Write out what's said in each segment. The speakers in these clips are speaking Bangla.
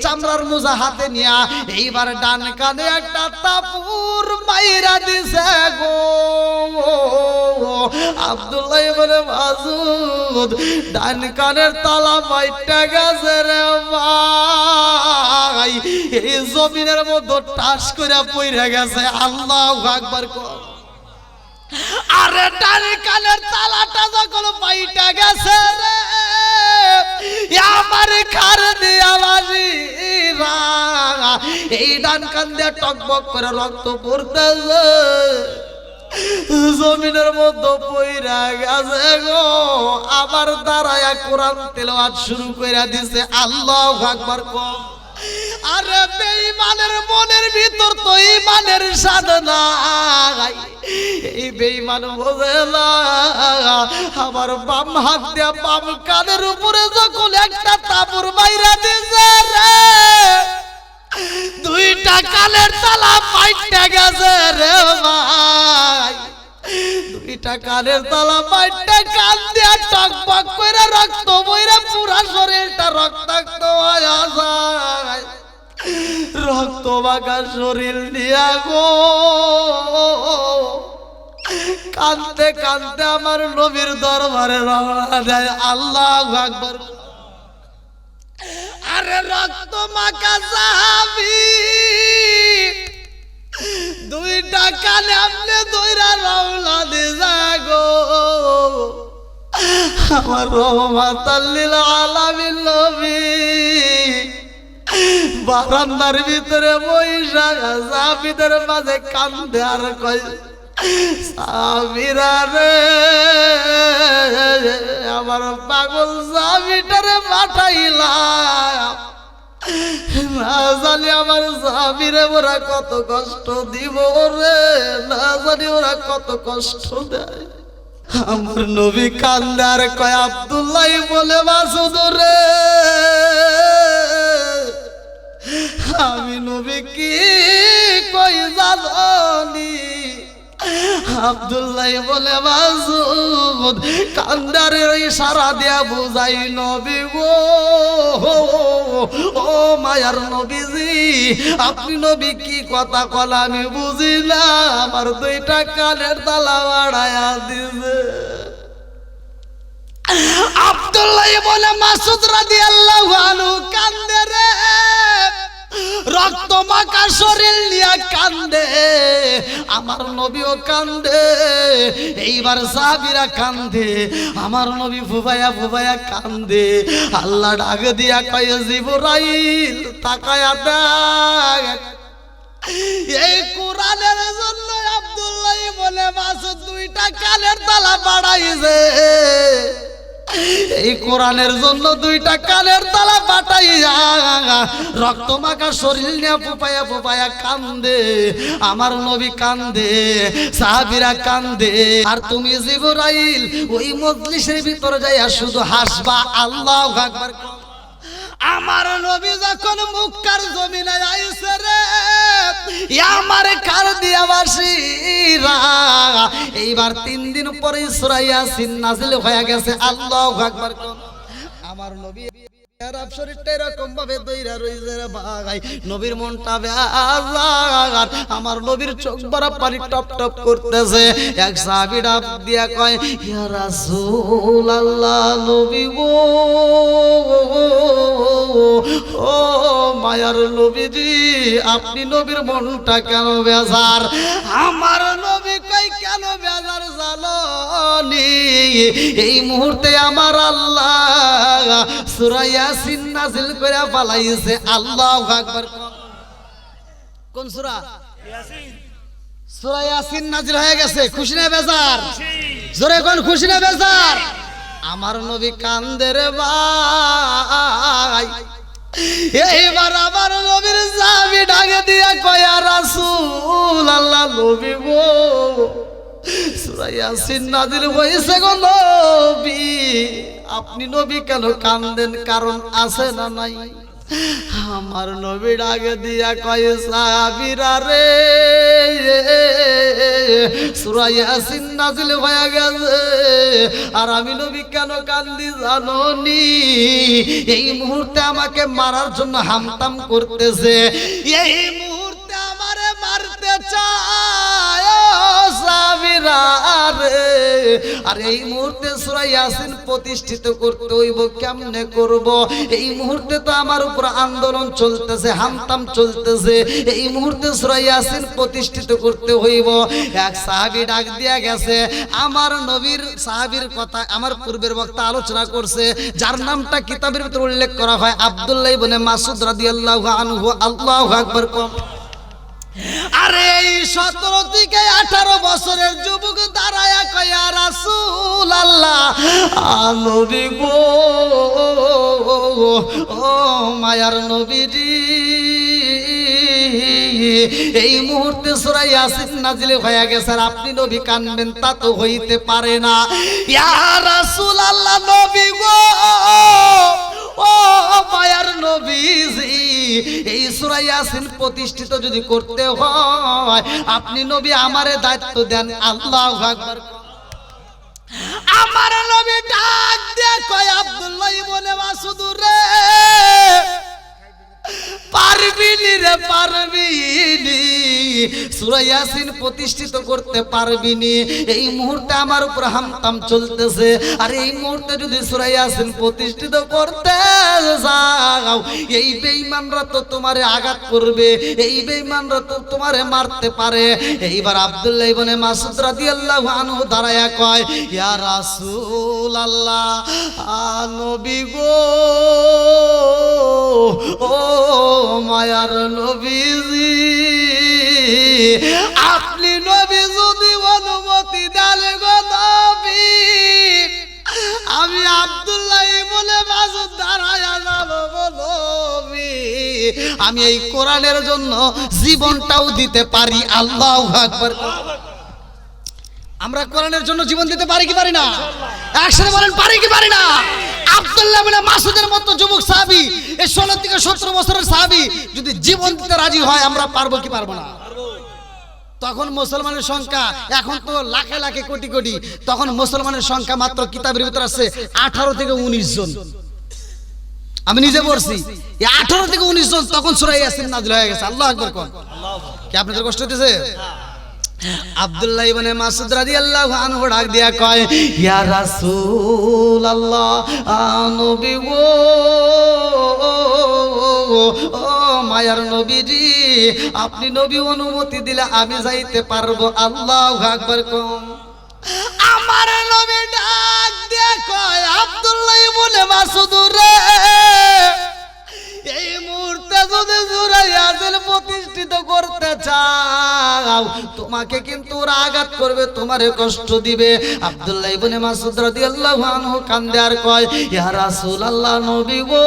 চামড়ার মোজা হাতে নিয়া এইবার ডান কানে একটা তাপুর মাইরা দিছে গো। আব্দুল্লাহ ইবনে মাসউদ ডান কানের তালা মাইটা গেছে রে ভাই, এই জমিনের মধ্যে টাস করে পইরা গেছে। আল্লাহু আকবার কর। আরে ডান কানের তালাটা যখন মাইটা গেছে রে, আমার খার দিয়া বাজিরা এই ডান কান দিয়ে টকবক করে রক্ত পড়তেছে, জমিনের মধ্যে পইরা গেছে গো। আবার দাঁড়ায়া কোরআন তেলাওয়াত শুরু কইরা দিছে। আল্লাহু আকবার কর। আরে বেঈমানের মনের ভিতর তো ঈমানের সাধনা, এই বেঈমান বোঝে না আমার বাম হাত দিয়া বাম কানের উপরে যখন একটা তাবুর মাইরা দিছে রে, দুইটা কানের তালা মাইটা গেছে রে ভাই, দুইটা কানের তালা মাইটা কান দিয়া টকবক করে রক্ত বইরা পুরা শরীরটা রক্তাক্ত হয়ে যায়। রক্ত মাখা শরীর দিয়া গো কাঁদতে কাঁদতে আমার নবীর দরবারে রওনা দেয়। আল্লাহু আকবার। আরে রক্ত মাখা সাহাবী দুইটা কানে আপনি দইরা রওনা দিছা গো, আমার রহমাতাল লিল আলামিন নবী বারান্দার ভিতরে বইসা সাহাবীদের মাঝে কান্দে আর কয়, সাহাবীরা রে আমার পাগল সাহাবীটারে পাঠাইলাম, না জানি আমার সাহাবীরে ওরা কত কষ্ট দিব রে, না জানি ওরা কত কষ্ট দেয়। আমার নবী কান্দে আর কয়, আব্দুল্লাহ বলে মাসুদ রে আমি নবী কি কই জানি। আব্দুল্লাহ বলে মাসুদ কান্দারে ইশারা দিয়া বুঝাই, নবী গো ও মায়ার নবীজি আপনি নবী কি কথা কলা আমি বুঝি না, আমার দুইটা কানের তালা বাড়ায়া দিছে। আব্দুল্লাহ বলে মাসুদ রাদিয়াল্লাহু আনহু কান্দে রে, রক্ত মাখা শরীর নিয়ে কান্দে, আমার নবীও কান্দে, এইবার সাহাবীরা কান্দে, আমার নবী ফুবায়া ফুবায়া কান্দে। আল্লাহ ডাক দিয়া কয়, জিবরাইল তাকায়া দেখ, এই কোরআনের জন্য আব্দুল্লাহ বলে মাসুদ দুইটা কানের তালা বাড়াইছে, এই কোরআনের জন্য দুইটা কানের তালা বাটাইয়া রক্ত মাখা শরীর নিয়ে ফুপায়া ফুপায়া কান্দে, আমার নবী কান্দে, সাহাবীরা কান্দে। আর তুমি জিবরাইল ওই মজলিসের ভিতরে যাইয়া শুধু হাসবা। আল্লাহু আকবার। আমার নবী যখন মক্কার জমিনে আইছে রে, আমার কার দিয়া বাসিরা এইবার 3 দিন পরে সূরা ইয়াসিন নাযিল হয়ে গেছে। আল্লাহু আকবার। আমার নবী আরব শরীফটা এরকম ভাবে দইরা রইছে রে ভাই, নবীর মনটা বেজার, আমার নবীর চোখ ভরা পানি টপ টপ করতেছে। এক সাহাবী ডাক দিয়া কয়, ইয়া রাসূলুল্লাহ নবী গো ও মায়ার নবীজি আপনি নবীর মনটা কেন বেজার? আমার নবী কই কেন বেজার জানোনি? এই মুহূর্তে আমার আল্লাহ সূরা ইয়াসিন নাযিল করে ফলাইছে। আল্লাহু আকবার। কোন সূরা? ইয়াসিন। সূরা ইয়াসিন নাযিল হয়ে গেছে। খুশি না বেজার? জোরে কোন খুশি না বেজার? আমার নবী কান্দে রে ভাই। এইবার আমার নবীর সাহাবী ডাকে দিয়া কয়, ইয়া রাসূলুল্লাহ নবী গো সূরা ইয়াসিন নাযিল হইছে গো নবী, আপনি নবী কেন কান্দেন? কারণ আছে না নাই? আমার নবী ডাকে দিয়া কয় সাহাবীরা রে সূরা ইয়াসিন নাযিল হয়ে গেছে আর আমি নবী কেন কান্দি জানো নি? এই মুহূর্তে আমাকে মারার জন্য হামতাম করতেছে, এই মুহূর্তে আমারে মারতে চায় সাহাবীরা রে। আর এই মুহূর্তে সূরা ইয়াসিন প্রতিষ্ঠিত করতে হইব, কেমনে করব? এই মুহূর্তে তো আমার উপর আন্দোলন চলতেছে, হামতাম চলতেছে, এই মুহূর্তে সূরা ইয়াসিন প্রতিষ্ঠিত করতে হইব। এক সাহাবী ডাক দিয়া গেছে, আমার নবীর সাহাবীর কথা আমার পূর্বের বক্তা আলোচনা করছে, যার নামটা কিতাবের ভিতরে উল্লেখ করা হয় আব্দুল্লাহ ইবনে মাসউদ রাদিয়াল্লাহু আনহু। আল্লাহু আকবার। আরে এই 17 থেকে 18 বছরের যুবক দাঁড়ায়া কয় ইয়া রাসূলুল্লাহ, নবী গো, ও মায়ার নবীজি, এই মুহূর্তে সূরা ইয়াসিন নাযিল হয়ে গেছে আর আপনি নবী কানবেন, তা তো হইতে পারে না। ইয়া রাসূলুল্লাহ, নবী গো, ও মায়ার নবীজি, এই সূরা ইয়াসিন প্রতিষ্ঠিত যদি করতে হয় আপনি নবী আমারে দায়িত্ব দেন। আল্লাহু আকবার। আমার নবী ডাক দিয়ে কয় আব্দুল্লাহ ইবনে মাসউদ রে, পারবিনি রে, পারবিনি, সূরা ইয়াসিন প্রতিষ্ঠিত করতে পারবিনি। এই মুহূর্তে আমার উপর হামতাম চলতেছে আর এই মুহূর্তে যদি সূরা ইয়াসিন প্রতিষ্ঠিত করতে যাও এই বেঈমানরা তো তোমারে আঘাত করবে, এই বেঈমানরা তো তোমারে মারতে পারে। এইবার আব্দুল্লাহ ইবনে মাসউদ রাদিয়াল্লাহু আনহু দাঁড়ায়া কয় ইয়া রাসূলুল্লাহ, নবী গো, ও মায়ার নবীজি, আপনি নবী যদি অনুমতি দেন গো নবী, আমি আব্দুল্লাহ ইবনে মাসউদ দাঁড়ায়া যাব গো নবী, আমি এই কোরআনের জন্য জীবনটাও দিতে পারি। আল্লাহু আকবার। আমরা কোরআনের জন্য জীবন দিতে পারি কি পারি না? একসাথে বলেন পারি কি পারি না? আব্দুল্লাহ ইবনে মাসউদের মতো যুবক সাহাবী, এই 16 থেকে 17 বছরের সাহাবী যদি জীবন দিতে রাজি হয় আমরা পারবো কি পারবো না? তখন মুসলমানের সংখ্যা, এখন তো লাখে লাখে কোটি কোটি, তখন মুসলমানের সংখ্যা মাত্র কিতাবের ভিতর আছে 18 থেকে 19 জন। আমি নিজে পড়ছি 18 থেকে 19 জন, তখন সূরা ইয়াসিন নাযিল হয়ে গেছে। আল্লাহু আকবার কোন। কি আপনাদের কষ্ট হইতেছে? আব্দুল্লাহ ইবনে মাসউদ রাদিয়াল্লাহু আনহু ডাক দিয়া কয় ইয়া রাসূলুল্লাহ, নবী গো, ও মায়ার নবীজি, আপনি নবী অনুমতি দিলে আমি যাইতে পারবো। আল্লাহু আকবার কোন। আমার নবী ডাক দিয়া কয় আব্দুল্লাহ ইবনে মাসউদ রে, এই মুহূর্তে যদি সূরা ইয়াসিন প্রতিষ্ঠিত করতে চাও তোমাকে কিন্তু ওরা আঘাত করবে, তোমারে কষ্ট দিবে। আব্দুল্লাহ ইবনে মাসউদ রাদিয়াল্লাহু আনহু কান্দে আর কয় ইয়া রাসূলুল্লাহ, নবী গো,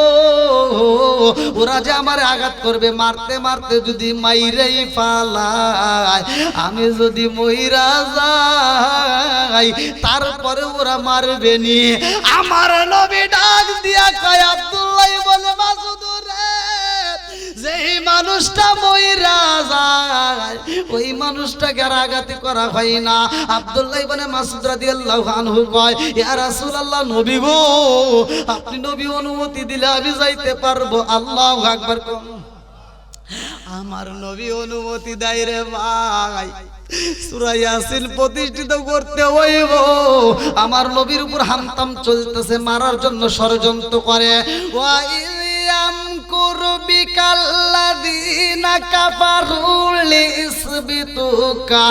ওরা যে আমারে আঘাত করবে, মারতে মারতে যদি মাইরাই ফালায়, আমি যদি মইরা যাই তারপরে ওরা মারবে নি। আমার নবী ডাক দিয়া কয় আব্দুল্লাহ ইবনে মাসউদ, যেই মানুষটা মইরা যায় ওই মানুষটাকে আর আঘাত করা হয় না। আব্দুল্লাহ ইবনে মাসউদ রাদিয়াল্লাহু আনহু কয় ইয়া রাসূলুল্লাহ, নবী গো, আপনি নবী অনুমতি দিলে আমি যাইতে পারবো। আল্লাহু আকবার। আমার নবী অনুমতি দেয় রে ভাই, সূরা ইয়াসিন প্রতিষ্ঠিত করতে হইব। আমার নবীর উপর হামতাম চলতেছে, মারার জন্য ষড়যন্ত্র করে। ওয়া ইয়ামকুরু বিকাল্লাযীনা কাফারু লিইসবিতুকা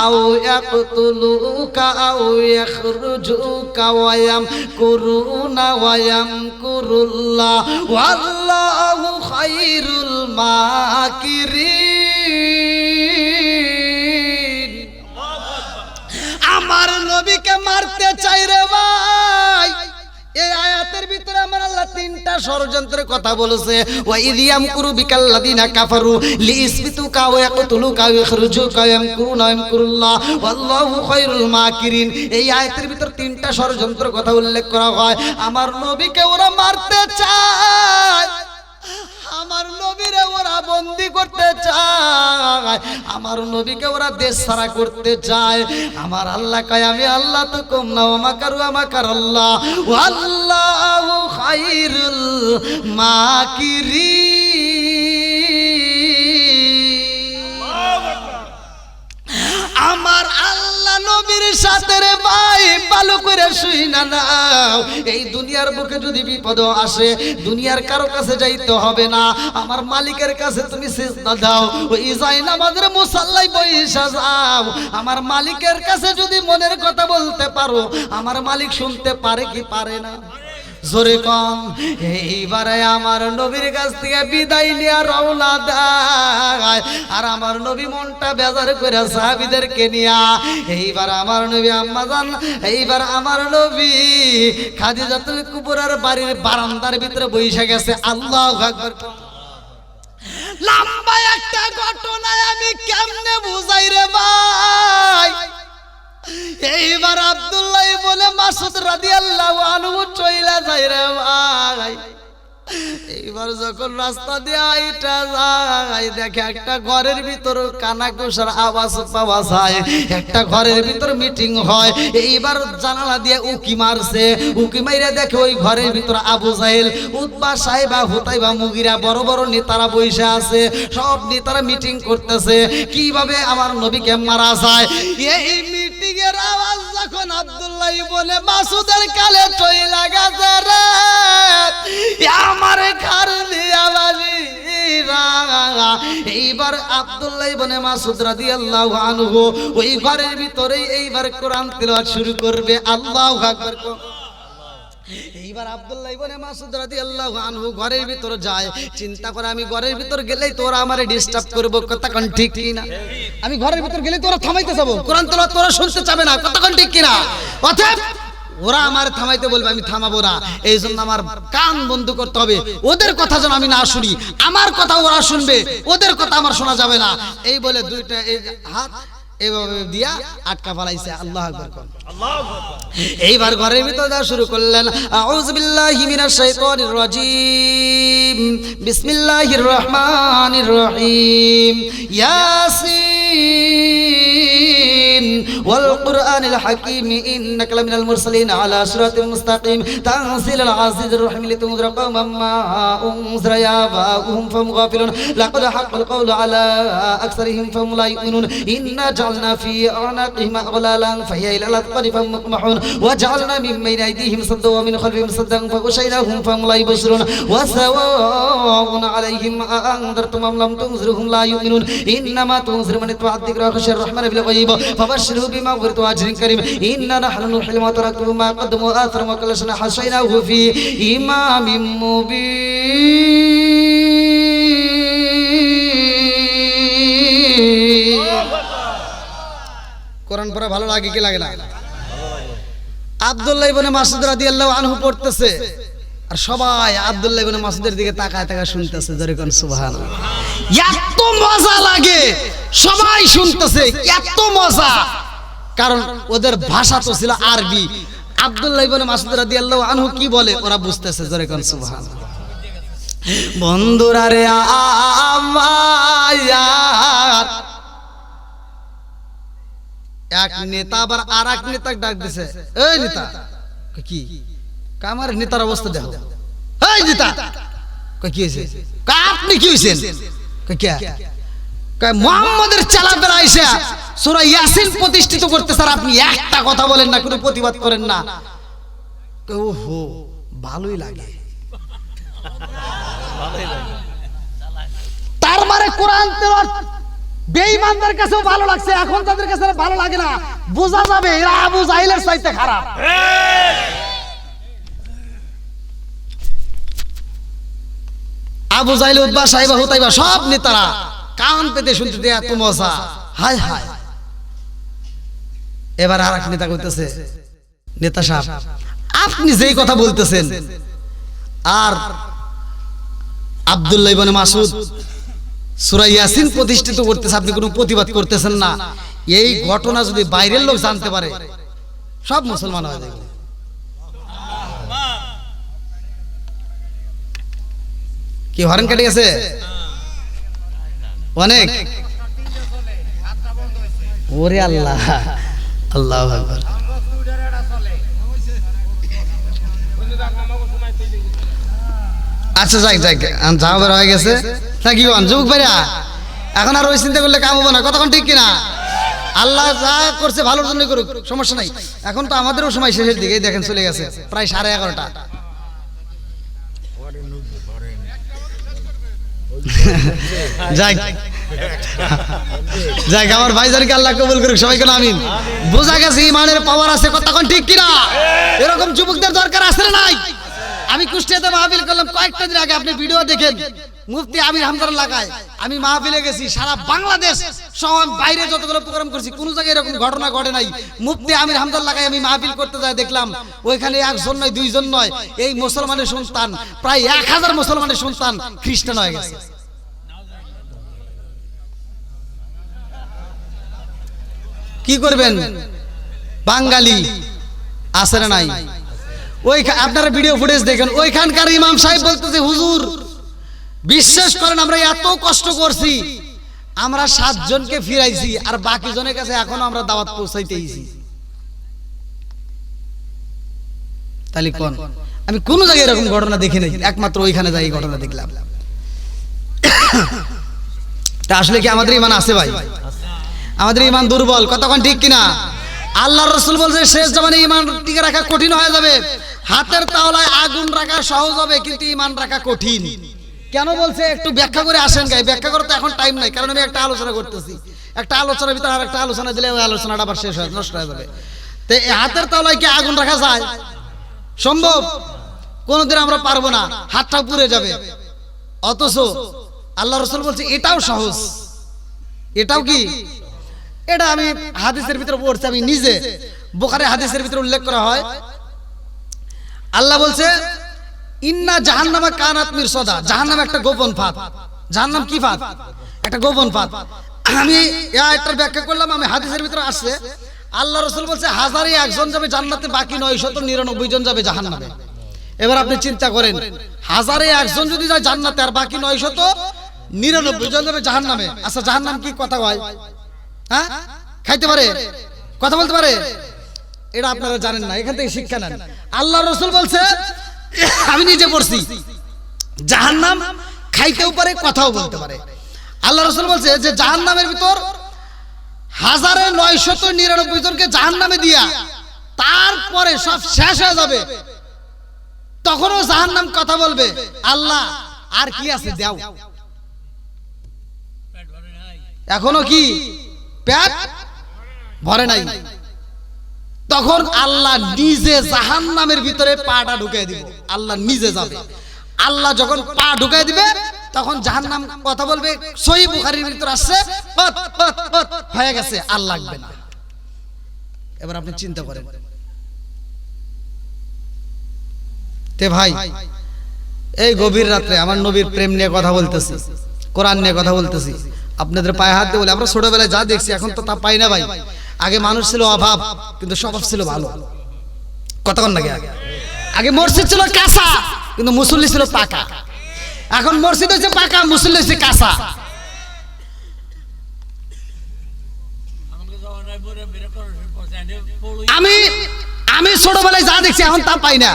আও ইয়াকতুলুকা আও ইয়াখরুজুকা ওয়া ইয়ামকুরুনা ওয়া ইয়ামকুরুল্লাহ ওয়াল্লাহু খায়রুল মাকিরিন। আমার নবীকে মারতে চাই রে ভাই। এই আয়াতের ভিতরে আমার আল্লাহ তিনটা ষড়যন্ত্রের কথা বলেছে। ওয়া ইয়ামকুরু বিকাল্লাযীনা কাফারু লিইসবিতুকা ওয়া ইয়াকতুলুকা ওয়া ইয়াখরুজুকা ওয়া ইয়ামকুরুনা ওয়া ইয়ামকুরুল্লাহ ওয়াল্লাহু খায়রুল মাকিরিন। এই আয়াতের ভিতরে তিনটা ষড়যন্ত্রের কথা উল্লেখ করা হয়। আমার নবীকে ওরা মারতে চায়, আমার নবীকে ওরা দেশ ছাড়া করতে চায়। আমার আল্লাহ কয় আমি আল্লাহ তো কম না, ওমাকারু আমাকার আল্লাহ ওয়াল্লাহু খায়রুল মাকিরিন। আমার আল্লাহ নবীর সাথে রে ভাই ভালো করে শুই না নাও। এই দুনিয়ার বুকে যদি বিপদ আসে দুনিয়ার কারো কাছে যাইতে হবে না, আমার মালিকের কাছে তুমি সিজদা দাও, ওই জায়নামাজের মুসাল্লায় বইসা যাও। আমার মালিকের কাছে যদি মনের কথা বলতে পারো আমার মালিক শুনতে পারে কি পারে না? জোরে কম। এইবারে আমার নবীর কাছ থেকে বিদায় নিয়ে রওনা দেয়, আর আমার নবী মনটা বেজার করে সাহাবীদেরকে নিয়া এইবার আমার নবী আম্মা জান, এইবার আমার নবী খাদিজাতুল কুবরার বাড়ির বারান্দার ভিতরে বসে গেছে। আল্লাহু আকবার। লম্বা একটা ঘটনা আমি কেমনে বুঝাই রে ভাই। এইবার আব্দুল্লাহ বলে মাসুদ রাদিয়াল্লাহু আনহু চইলা যায় রে ভাই। এইবার যখন রাস্তা দিয়ে আইটা যায় দেখে একটা ঘরের ভিতর কানাঘুষার আওয়াজ পাওয়া যায়, একটা ঘরের ভিতর মিটিং হয়। এইবার জানালা দিয়ে উকি মারছে, উকি মাইরা দেখে ওই ঘরের ভিতর আবু জাহেল, উতবা, সাইবা, হুতাইবা, মুগিরা বড় বড় নেতারা বসে আছে। সব নেতারা মিটিং করতেছে কিভাবে আমার নবীকে মারা যায়। এই মিটিং এর আওয়াজ যখন আব্দুল্লাহ বলে মাসুদের কালে চইলা গেছে রে আমার ঘর দিয়া বাড়ি। এইবার আব্দুল্লাহ ইবনে মাসউদ রাদিয়াল্লাহু আনহু ওই ঘরের ভিতরেই এইবার কোরআন তিলাওয়াত শুরু করবে। আল্লাহু আকবার। এইবার আব্দুল্লাহ ইবনে মাসউদ রাদিয়াল্লাহু আনহু ঘরের ভিতর যায়, চিন্তা করে আমি ঘরের ভিতর গেলেই তোরা আমারে ডিস্টার্ব করব, কতক্ষণ ঠিক কি না? আমি ঘরের ভিতর গেলেই তোরা থামাইতে যাব, কোরআন তিলাওয়াত তোরা শুনতে চাবে না, কতক্ষণ ঠিক কি না? অতএব ওরা আমার থামাইতে বলবে আমি থামাবো না, এই জন্য আমার কান বন্ধ করতে হবে, ওদের কথা যেন আমি না শুনি, আমার কথা ওরা শুনবে, ওদের কথা আমার শোনা যাবে না। এই বলে দুইটা এই হাত এইভাবে দিয়া আটকা ফেলাইছে। আল্লাহু আকবার। এইবার ঘরের ভিতর যা শুরু করলেন, আউযু বিল্লাহি মিনাশ শাইতানির রাজীম, বিসমিল্লাহির রহমানির রহিম, ইয়াসিন ওয়াল কুরআনিল হাকীম ইন্নাকা লামিনাল মুরসালিন আলা সিরাতিল মুস্তাকিম তানজিলুল আজিজির রহিম লিতুনজিরা কওমান মা উনজিরা আবাউহুম ফাহুম গাফিলুন লাকাদ হাক্কাল কওলু আলা আকসারিহিম ফাহুম লা ইউমিনুন ইন্না জাআলনা ফি আনাকিহিম আগলালান ফাহিয়া ইলাল আযকারি ফাহুম মুকমাহুন ওয়া জাআলনা মিন বাইনি আইদিহিম সাদ্দান ওয়া মিন খালফিহিম সাদ্দান ফাগশাইনাহুম ফাহুম লা ইবসিরুন ওয়া সাওয়াউন আলাইহিম আনযারতুম আম লাম তুনজিরহুম লা ইউমিনুন ইন্নামা তুনজিরু মান ইত্তাবা'a যিকরা ওয়া খাশিয়ার রাহমানি বিল গায়ব ফাবাশশিরহু বিমাগফিরাতিন ওয়া আজরিন কারীম ইন্না নাহনু নুহয়িল মাউতা ওয়া নাকতুবু মা قدموا وآثروا وما كلشنا حصيناه في إمام مبين। কোরআন পড়া ভালো লাগে কি লাগে না? আব্দুল্লাহ ইবনে মাসউদ রাদিয়াল্লাহু আনহু পড়তেছে আর সবাই আব্দুল্লাহ ইবনে মাসউদের দিকে তাকায় তাকায় শুনতেছে। জোরে কোন সুবহানাল্লাহ। এত মজা লাগে, সবাই শুনতেছে, এত মজা, কারণ ওদের ভাষা তো ছিল আরবি। আব্দুল্লাহ ইবনে মাসউদ রাদিয়াল্লাহু আনহু কি বলে ওরা বুঝতেছে। জোরে কোন সুবহানাল্লাহ। বন্ধুরা রে আমার এক নেতা আবার আর এক নেতাকে ডাক দিছে, এই নেতা, কি আমার নেতার অবস্থা দেখো, এই নেতা কি হয়েছে, আপনি কি হয়েছেন, মুহাম্মাদের চালাবেলা আইসা সূরা ইয়াসিন প্রতিষ্ঠিত করতে স্যার আপনি একটা কথা বলেন না, কোনো প্রতিবাদ করেন না। ওহো ভালোই লাগে, তার মানে কোরআন তেলাওয়াত বেঈমানদের কাছেও ভালো লাগছে, এখন তাদের কাছে ভালো লাগে না। বোঝা যাবে এরা আবু জাহেলের চাইতে খারাপ। আবু জাহেল, উতবা, সাইবা, হুতাইবা সব নেতারা কান পেতে শুনতে এত মজা, হায় হায়। এবার আর এক নেতা কইতেছে, নেতা সাহেব আপনি যেই কথা বলতেছেন আর আব্দুল্লাহ ইবনে মাসউদ সূরা ইয়াসিন প্রতিষ্ঠিত করতেছে, আপনি কোনো প্রতিবাদ করতেছেন না, এই ঘটনা যদি বাইরের লোক জানতে পারে সব মুসলমান হয়ে যাবে। কি হরেন কেটে গেছে অনেক, ওরে আল্লাহ, আল্লাহু আকবার। আচ্ছা যাই যাই, যাওয়া বের হয়ে গেছে না কি বল যুবক ভাইরা? এখন আর ওই চিন্তা করলে কাম হবে না, কতক্ষণ ঠিক কিনা? আল্লাহ যা করছে ভালোর জন্য করুক, সমস্যা নাই। এখন তো আমাদেরও সময় শেষের দিকে, দেখেন চলে গেছে প্রায় 11:30। যাই যাই, আমার ভাইজানকে আল্লাহ কবুল করুক, সবাইকে আমিন। বোঝা গেছে ইমানের পাওয়ার আছে, কতক্ষণ ঠিক কিনা? এরকম যুবকদের দরকার আছে না নাই? আমি কুষ্টিয়াতে মাহফিল করলাম কয়েকটা দিন আগে, আপনি ভিডিও দেখেন, মুফতি আমির হামদার লাগায় আমি মাহফিলে গেছি। সারা বাংলাদেশ সহ বাইরে যতগুলো প্রোগ্রাম করছি, কোনো জায়গায় এরকম ঘটনা ঘটে নাই। মুফতি আমির হামদার লাগায় আমি মাহফিল করতে যাই, দেখলাম ওইখানে একজন নয়, দুইজন নয়, এই মুসলমানের সন্তান প্রায় 1000 মুসলমানের সন্তান খ্রিস্টান হয়ে গেছে। কি করবেন? বাঙালি আছে না নাই? ওই আপনারা ভিডিও ফুটেজ দেখেন, ওইখানকার ইমাম সাহেব বলতেছে, হুজুর বিশ্বাস করেন আমরা এত কষ্ট করছি, আমরা 7 জনকে ফিরাইছি, আর বাকি জনের কাছে এখনো আমরা দাওয়াত পৌঁছাইতেইছি। তাহলে কোন, আমি কোন জায়গায় এরকম ঘটনা দেখি নাই, একমাত্র ওইখানে যাই এই ঘটনা দেখলাম। তা আসলে কি আমাদের ইমান আছে ভাই? আমাদের ইমান দুর্বল, কতক্ষণ ঠিক কিনা? আল্লাহর রাসূল বলছে শেষ জামানে ইমান টিকে রাখা কঠিন হয়ে যাবে। হাতের তাওলায় আগুন রাখা সহজ হবে, কিন্তু ইমান রাখা কঠিন। কেন বলছে একটু ব্যাখ্যা করে আসেন গাই। ব্যাখ্যা করতে এখন টাইম নাই, কারণ আমি একটা আলোচনা করতেছি। একটা আলোচনার ভিতরে আর একটা আলোচনা দিলে ওই আলোচনাটা আবার শেষ হয়ে নষ্ট হয়ে যাবে। তো এই হাতের তাওলায় কি আগুন রাখা যায়? সম্ভব? কোনোদিন আমরা পারবো না, হাতটা পুড়ে যাবে। অথচ আল্লাহ রাসূল বলছে এটাও সহজ। এটাও কি? এটা আমি হাদিসের ভিতরে পড়ছি, আমি নিজে বুখারী হাদিসের ভিতরে উল্লেখ করা হয়, আল্লাহ বলছে ইন্না জাহান্নামা কানাত মিরসাদা। জাহান্নাম একটা গোপন ফাঁদ। জাহান্নাম কি ফাঁদ? একটা গোপন ফাঁদ। আমি এই আয়াতটার ব্যাখ্যা করলাম, আমি হাদিসের ভিতরে আসছে আল্লাহ রাসূল বলছে 1001 যাবে জান্নাতে, বাকি 999 জন যাবে জাহান্নামে। এবার আপনি চিন্তা করেন, 1001 যদি যায় জান্নাতে আর বাকি 999 জন যাবে জাহান্নামে। আচ্ছা জাহান্নাম কি কথা কয়? হ্যাঁ, খাইতে পারে, কথা বলতে পারে? এটা আপনারা জানেন না, এখান থেকে শিক্ষা নেন। আল্লাহ রাসূল বলছে, আমি নিজে পড়ছি, জাহান্নাম খাইতেও পারে, কথাও বলতে পারে। আল্লাহ রাসূল বলছে যে জাহান্নামের ভিতর 1999 জনকে জাহান্নামে দিয়া তারপরে সব শেষ হয়ে যাবে, তখনও জাহান্নাম কথা বলবে, আল্লাহ আর কি আছে দাও। এখনো কি পেট ভরে নাই? তখন আল্লাহ নিজে জাহান্নামের ভিতরে পাটা ঢুকিয়ে দিবে। আল্লাহ নিজে যাবে। আল্লাহ যখন পা ঢুকিয়ে দিবে তখন জাহান্নাম কথা বলবে। সহিহ বুখারীর ভিতরে আসছে হয়ে গেছে, আর লাগবে না। এবার আপনি চিন্তা করেন। তে ভাই, এই গভীর রাতে আমার নবীর প্রেম নিয়ে কথা বলতেছি, কোরআন নিয়ে কথা বলতেছি, আপনাদের পায়ে হাত দিয়ে বলে আমরা ছোটবেলায় যা দেখছি এখন তো তা পাই না ভাই। আগে মানুষ ছিল অভাব, কিন্তু স্বভাব ছিল ভালো। কতক্ষণ লাগে? আগে মসজিদ ছিল কাঁচা, কিন্তু মুসল্লি ছিল পাকা। এখন মসজিদ হচ্ছে পাকা, মুসল্লি হচ্ছে কাঁচা। আমি ছোটবেলায় যা দেখছি এখন তা পাই না,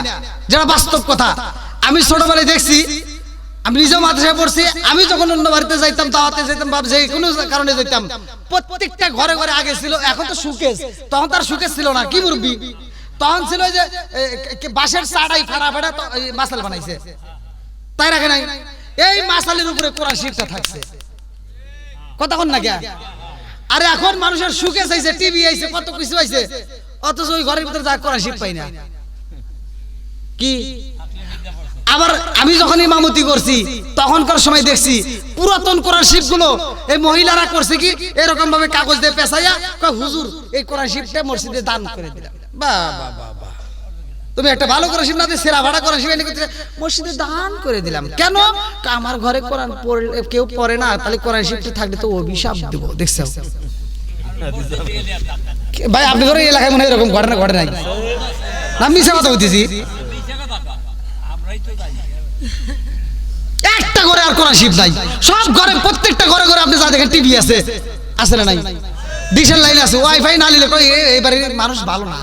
যেটা বাস্তব কথা। আমি ছোটবেলায় দেখছি, আমি নিজেও মাদ্রাসায় পড়ছি, আমি যখন অন্য বাড়িতে যাইতাম, দাওয়াতে যাইতাম, বা যে কোনো কারণে যাইতাম, প্রত্যেকটা ঘরে ঘরে আগে ছিল, এখন তো সুকেস, তখন তার সুকেস ছিল না। কি মুরব্বি? তখন ছিল যে বাঁশের চাটাই ফাড়া ফাড়া মাসাল বানাইছে, তাই রাখে নাই? এই মাসালের উপরে কোরআন শরীফটা থাকছে। কতক্ষণ না গিয়া? আরে এখন মানুষের সুকেস আইছে, টিভি আইছে, কত কিছু আইছে, অথচ ওই ঘরের ভিতরে যা কোরআন শরীফ পাই না। কি? আবার আমি যখন ইমামতি করছি তখনকার সময় দেখছি পুরাতন কোরআন শরীফ গুলো এই মহিলারা করছে কি এরকম ভাবে কাগজ দিয়ে পেঁচাইয়া, হুজুর এই কোরআন শরীফটা মসজিদে দান করে দিলাম। বাহ বাহ বাহ বাহ, তুমি একটা ভালো কোরআন শরীফ না দিয়ে সেরা ভাড়া কোরআন শরীফ মসজিদে দান করে দিলাম। কেন? আমার ঘরে কোরআন কেউ পড়ে না, তাহলে কোরআন শরীফটা থাকলে তো অভিশাপ দেব। দেখছো ভাই, আপনি ঘরে এলাকায় মনে হয় এরকম ঘটনা ঘটে নাই? না মিশা কথা বলতেছি। একটা ঘরে আর কোরআন শরীফ নাই, সব ঘরে, প্রত্যেকটা ঘরে ঘরে আপনি যা দেখেন টিভি আছে, আছে না নাই? ডিশের লাইন আছে, ওয়াইফাই না নিলে কই এইবারে মানুষ ভালো না।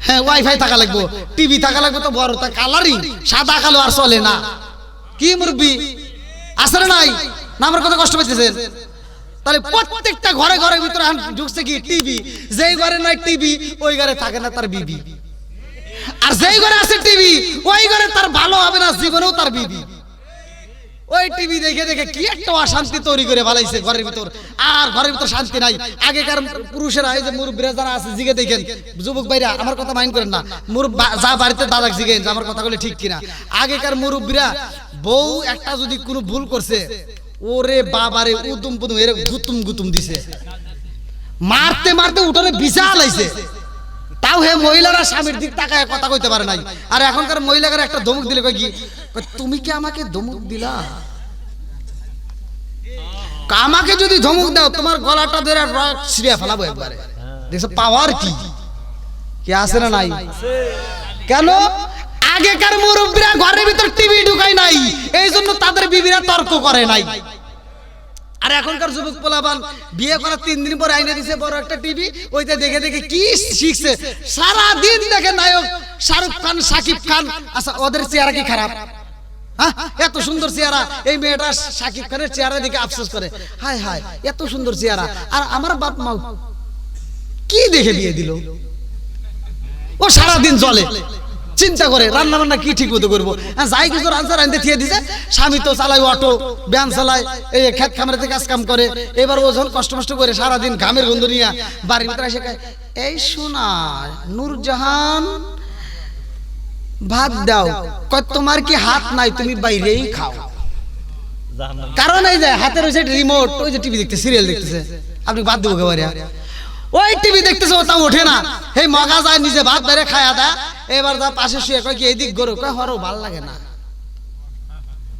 হ্যাঁ ওয়াইফাই থাকা লাগবো, টিভি থাকা লাগবে, তো বড় তা কালারিং সাদা কালো আর চলে না। কি মুরব্বি আসলে নাই না, আমার কত কষ্ট পাইতেছেন। তাহলে প্রত্যেকটা ঘরে ঘরের ভিতরে ঢুকছে কি টিভি, যেই ঘরে নাই টিভি ওই ঘরে থাকে না তার বিবি, আর যেই ঘরে আছে টিভি ওই ঘরে তার ভালো হবে না জীবনেও তার বিবি। ওই টিভি দেখে দেখে কি একটা অশান্তি তৈরি করে ফেলাইছে ঘরের ভিতর, আর ঘরের ভিতর শান্তি নাই। আগেকার পুরুষেরা এই যে মুরব্বীরা যারা আছে জিগে দেখেন, যুবক ভাইরা আমার কথা মাইন্ড করেন না, যা বাড়িতে দাদাক জিগেন আমার কথা বলে ঠিক কিনা। আগেকার মুরব্বীরা বউ একটা যদি কোনো ভুল করছে, ওরে বাবারে উতুম পুতুম এর গুতুম গুতুম দিছে, মারতে মারতে উঠোনে বিশাল আইছে, তাও হে মহিলারা স্বামীর দিক তাকায় কথা কইতে পারে নাই। আর এখনকার মহিলারা একটা ধমক দিলে কয় কি, তুমি কি আমাকে ধমক দিলা? আমাকে যদি ধমক দাও তোমার গলাটা ধরে রক ছিঁড়ে ফেলাবো একবারে। দেখছো পাওয়ার কি কি আছে না নাই? কেন আগেকার মুরব্বীরা ঘরের ভিতর টিভি ঢুকায় নাই, এই জন্য তাদের বিবিরা তর্ক করে নাই। আর এখনকার যুবক পোলাপান বিয়ে করার 3 দিন পর আইনা দিছে বড় একটা টিভি, ওইটা দেখে দেখে কি শিখছে, সারা দিন দেখে নায়ক শাহরুখ খান, সাকিব খান। আচ্ছা ওদের চেহারা কি খারাপ? হ্যাঁ এত সুন্দর চেহারা, এই মেয়েটা সাকিব খানের চেহারা দেখে আফসোস করে, হায় হায় এত সুন্দর চেহারা, আর আমার বাপ মা কি দেখে বিয়ে দিল। ও সারা দিন চলে চিন্তা করে রান্না বান্না কি ঠিক মতো করবো, যাই কিছু রান্না রাঁধতে থিয়ে দিছে। স্বামী তো চালায় অটো, ব্যান চালায়, এই খেত খামারেতে কাজ কাম করে। এবার ও যখন কষ্ট মষ্ট করে সারাদিন ঘামের গন্ধ নিয়ে বাড়ির ভিতরে এসে এই শোনা নূরজাহান ভাত দাও, কয় তোমার কি হাত নাই, তুমি বাইরেই খাও। কারণ এই যে হাতের ওই রিমোট, ওই যে টিভি দেখতে সিরিয়াল দেখতেছে, আপনি বাদ দেবো একেবারে। ওই টিভি দেখতেছে ও তাও ওঠে না, এই মগা যায় নিজে ভাত ধরে খায়া দা। এবার যা পাশে শুয়ে কয় কি এইদিক গরু, কয় হরো ভাল লাগে না।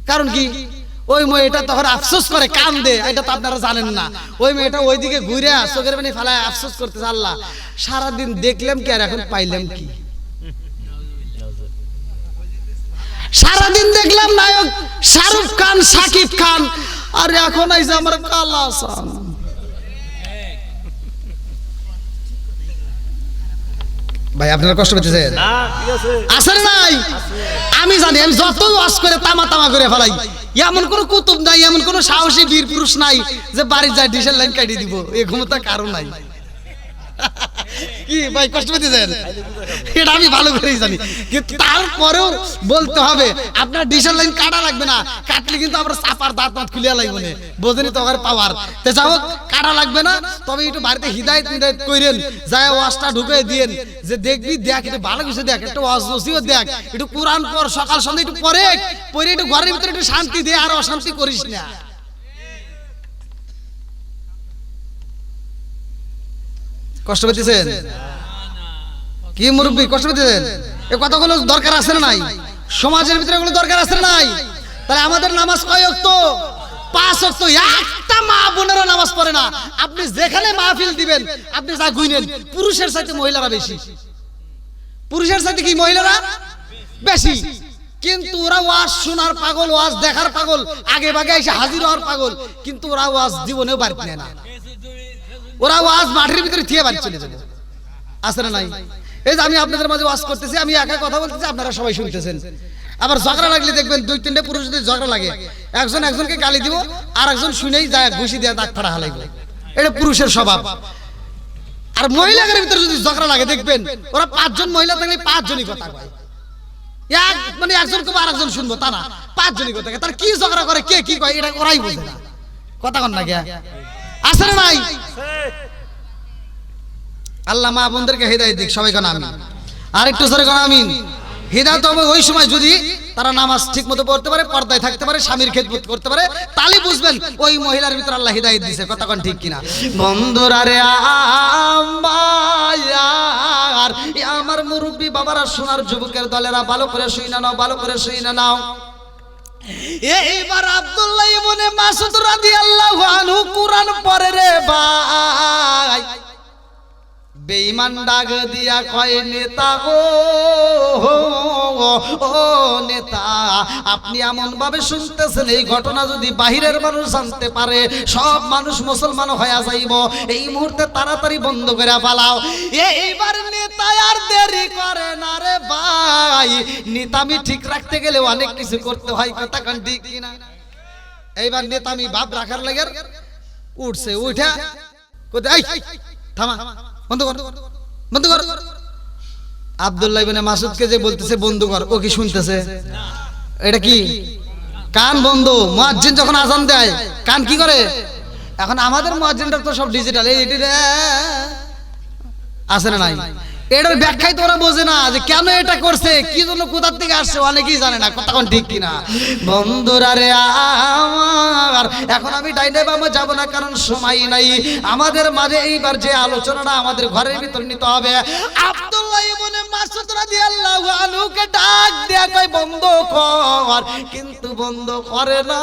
কারণ কি ওই মেয়েটা তখন আফসোস করে কান্দে, এটা তো আপনারা জানেন না। ওই মেয়েটা ওইদিকে ঘুরে চোখের পানি ফেলায় আফসোস করতেছে, আল্লাহ সারাদিন দেখলাম কি আর এখন পাইলাম কি। সারাদিন দেখলাম নায়ক শাহরুখ খান, সাকিব খান, আর এখন আইছে আমার কালা সান। ভাই আপনারা কষ্ট পেতেছেন আসলে নাই? আমি জানি, আমি যত ওয়াজ করে তামা তামা করে ফেলাই, এমন কোন কুতুব নাই, এমন কোন সাহসী বীর পুরুষ নাই যে বাড়ি যায় ডিশের লাইন কাটিয়ে দিব, এই ক্ষমতা কারো নাই। কি ভাই কষ্ট পেতেছেন? এটা আমি ভালো করেই জানি, কিন্তু তারপরেও বলতে হবে আপনার ডিশের লাইন কাটা লাগবে না, কাটলে কিন্তু আমরা চাপার দাঁত মাত খুলিয়া লাগবে না, বোঝেনি তো আমার পাওয়ার। তো যাই হোক কাটা লাগবে না, তবে একটু বাড়িতে হিদায়ত মিদায়ত কইরেন, যায় ওয়াজটা ঢুকে দিয়েন, যে দেখবি দেখ একটু ভালো কিছু দেখ, একটু ওয়াজ নসিহত দেখ, একটু কোরআন পড়, সকাল সন্ধ্যা একটু পড়ে একটু ঘরের ভিতরে একটু শান্তি দে, আর অশান্তি করিস না। কষ্ট পেতেছেন কি মুরব্বী? কষ্ট পেতেছেন? এই কথাগুলো দরকার আছে না নাই? সমাজের ভিতরে এগুলো দরকার আছে না নাই? তাহলে আমাদের নামাজ কয় ওয়াক্ত? 5 ওয়াক্ত। একটা মা বোনেরা নামাজ পড়ে না। আপনি যেখানে মাহফিল দিবেন, আপনি যা গুইনেন, পুরুষের চাইতে মহিলারা বেশি। পুরুষের চাইতে কি মহিলারা বেশি? কিন্তু ওরা ওয়াজ শোনার পাগল, ওয়াজ দেখার পাগল, আগে ভাগে এসে হাজির হওয়ার পাগল, কিন্তু ওরা ওয়াজ জীবনেও বাড়তে নেয় না। ওরা ওয়াজ মাঠের ভিতরে থিয়ে বাড়ি চলে যাবে, আছে না নাই? এই যে আমি আপনাদের মাঝে ওয়াজ করতেছি, আমি একা কথা বলতেছি, আপনারা সবাই শুনতেছেন। আবার ঝগড়া লাগলে দেখবেন 2-3টে পুরুষ যদি ঝগড়া লাগে, একজন একজনকে গালি দিব, আর একজন শুনেই যায় ঘুষি দিয়ে দাগ ফাড়া হালাইব। এটা পুরুষের স্বভাব। আর মহিলাদের ভিতরে যদি ঝগড়া লাগে দেখবেন ওরা 5 জন মহিলা থাকলে 5 জনই কথা কয়, মানে একজন কবে আর একজন শুনবো তা না, 5 জনই কথা কয়। তার কি ঝগড়া করে, কে কি কয়, এটা ওরাই বোঝে না। কথা কন না কে আছে না নাই? আল্লাহ মা বোনদেরকে হিদায়াত দিক, সবাই কোন আমিন। আর একটু জোরে কোন আমিন। হিদায়াত হবে ওই সময় যদি তারা নামাজ ঠিকমতো পড়তে পারে, পর্দায় থাকতে পারে, স্বামীর খেদমত করতে পারে, তাহলে বুঝবেন ওই মহিলার ভিতর আল্লাহ হিদায়াত দিয়েছে। কথা কোন ঠিক কিনা? বন্ধুরা রে আমার, আমার মুরব্বী বাবারা, সোনার যুবকের দলেরা, ভালো করে শুইনা নাও, ভালো করে শুইনা নাও। এইবার আব্দুল্লাহ ইবনে মাসউদ রাদিয়াল্লাহু আনহু কুরআন পড়ে রে ভাই। বেঈমান ডাক দিয়া কয় নেতা গো ও নেতা, আপনি এমন ভাবে শুনতেছেন এই ঘটনা যদি বাহিরের মানুষ জানতে পারে সব মানুষ মুসলমান হয়ে যাইব, এই মুহূর্তে তাড়াতাড়ি বন্ধ করে পালাও। এইবার নেতা আর দেরি করে না রে ভাই, নেতামি ঠিক রাখতে গেলে অনেক কিছু করতে হয়, কথা কান ঠিক কিনা? এইবার নেতামি ভাব রাখার লাগে উঠছে, উঠা কোথায় থামা, বন্ধ কর বন্ধ কর। আব্দুল্লাহ ইবনে মাসউদকে যে বলতেছে বন্ধ কর, ও কি শুনতেছে? এটা কি কান বন্ধ? মুয়াজ্জিন যখন আজান দেয় কান কি করে? এখন আমাদের মুয়াজ্জিনরা তো সব ডিজিটাল, এই আছে না নাই? এটার ব্যাখ্যাই তো ওরা বোঝে না যে কেন এটা করছে, কি জন্য, কোথা থেকে আসছে, অনেকেই জানে না, কথা কোন ঠিক কিনা? বন্ধুরা রে আমার, এখন আমি ডাইনে বামে যাব না, কারণ সময় নাই। আমাদের মাঝে এইবার যে আলোচনাটা আমাদের ঘরের ভিতর নিতে হবে। আব্দুল্লাহ ইবনে মাসউদ রাদিয়াল্লাহু আনহুকে ডাক দেয়া কই বন্ধ কর, কিন্তু বন্ধ করে না।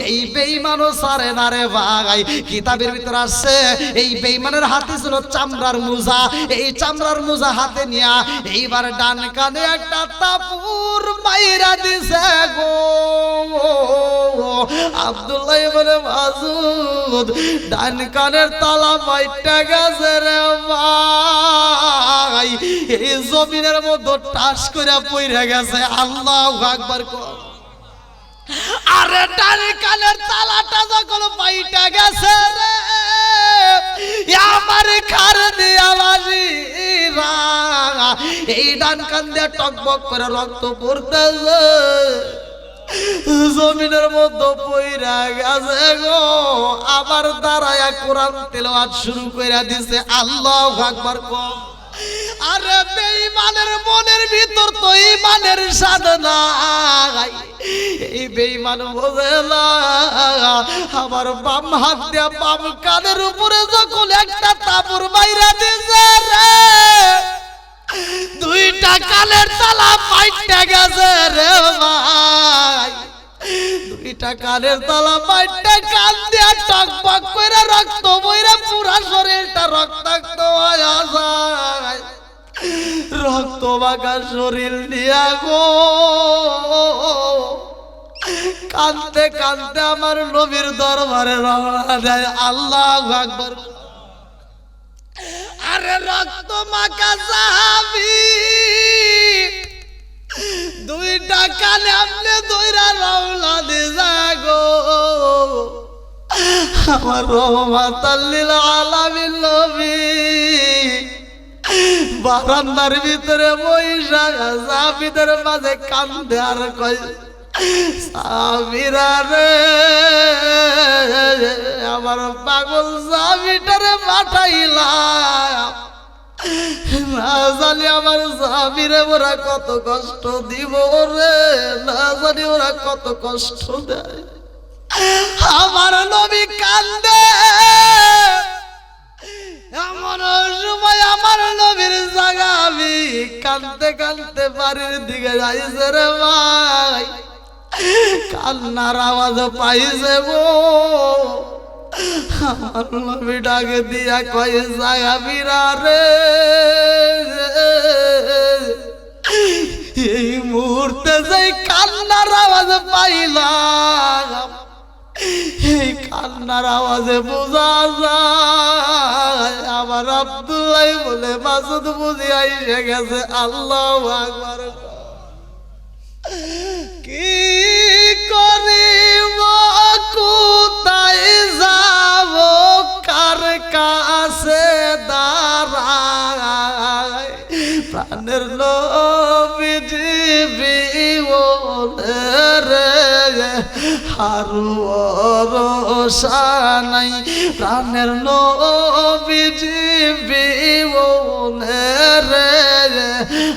এই বেঈমানও সারে না রে ভাই। কিতাবের ভিতর আসছে এই বেঈমানের হাতে ছিল চামড়ার মোজা, এই চামড়ার মোজা হাতে নিয়া এইবার ডান কানে একটা তাপুর মাইরা দিছে গো। আব্দুল্লাহ ইবনে মাসউদ ডান কানের তালা মাইটা গেছে রে ভাই, এই জমিনের মধ্যে টাস করে পইরা গেছে। আল্লাহু আকবার কর। আরে ডান কানের তালাটা যখন মাইটা গেছে রে আমার কার দিয়া বাজিরা, এই ডান কান দিয়ে টকবক করে রক্ত পড়তেছে, জমিনের মধ্যে পইরা গেছে গো। আবার দাঁড়ায়া কোরআন তেলাওয়াত শুরু কইরা দিছে। আল্লাহু আকবার কর। আরে বেঈমানের মনের ভিতর তো ঈমানের সাধনা, এই বেঈমান বোঝে না। আমার বাম হাত দিয়া বাম কানের উপরে যখন একটা তাবুর মাইরা দিছে রে, দুইটা কানের তালা মাইটা গেছে রে ভাই, দুইটা কানের তালা মাইটা, কান দিয়া টকবক করে রক্ত বইরা পুরা শরীরটা রক্তাক্ত হয়ে যায়। রক্ত মাখা শরীর দিয়া গো কাঁদতে কাঁদতে আমার নবীর দরবারে রওনা দেয়। আল্লাহু আকবার। আরে রক্ত মাখা সাহাবী দুইটা কানে আপনি দইরা রওনা দিছা গো, আমার রহমাতাল লিল আলামিন নবী বারান্দার ভিতরে বইসা সাহাবীদের মাঝে কান্দে আর কয় সাহাবীরা রে, আমার পাগল সাহাবীটারে পাঠাইলাম, না জানি আমার সাহাবীরে ওরা কত কষ্ট দিব রে, না জানি ওরা কত কষ্ট দেয়। আমার নবী কান্দে, এমন সময় আমার নবীর জায়গা আমি কান্দতে কান্দতে বাড়ির দিকে যাইছে রে ভাই, কান্নার আওয়াজ পাইছে গো। আমার নবী ডাকে দিয়া কয়ে সাহাবীরা রে, এই মুহূর্তে যেই কান্নার আওয়াজ পাইলাম, এই কান্নার আওয়াজে বোঝা যায় আমার আব্দুল্লাহ বলে মাসুদ বুঝি আইসে গেছে। আল্লাহু আকবার। কি করিব কোথায় যাব, কার কাছে দাঁড়ায়, প্রাণের নবীজি বিওলে রে হারু ভরসা নাই, প্রাণের নবীজি বিওলে রে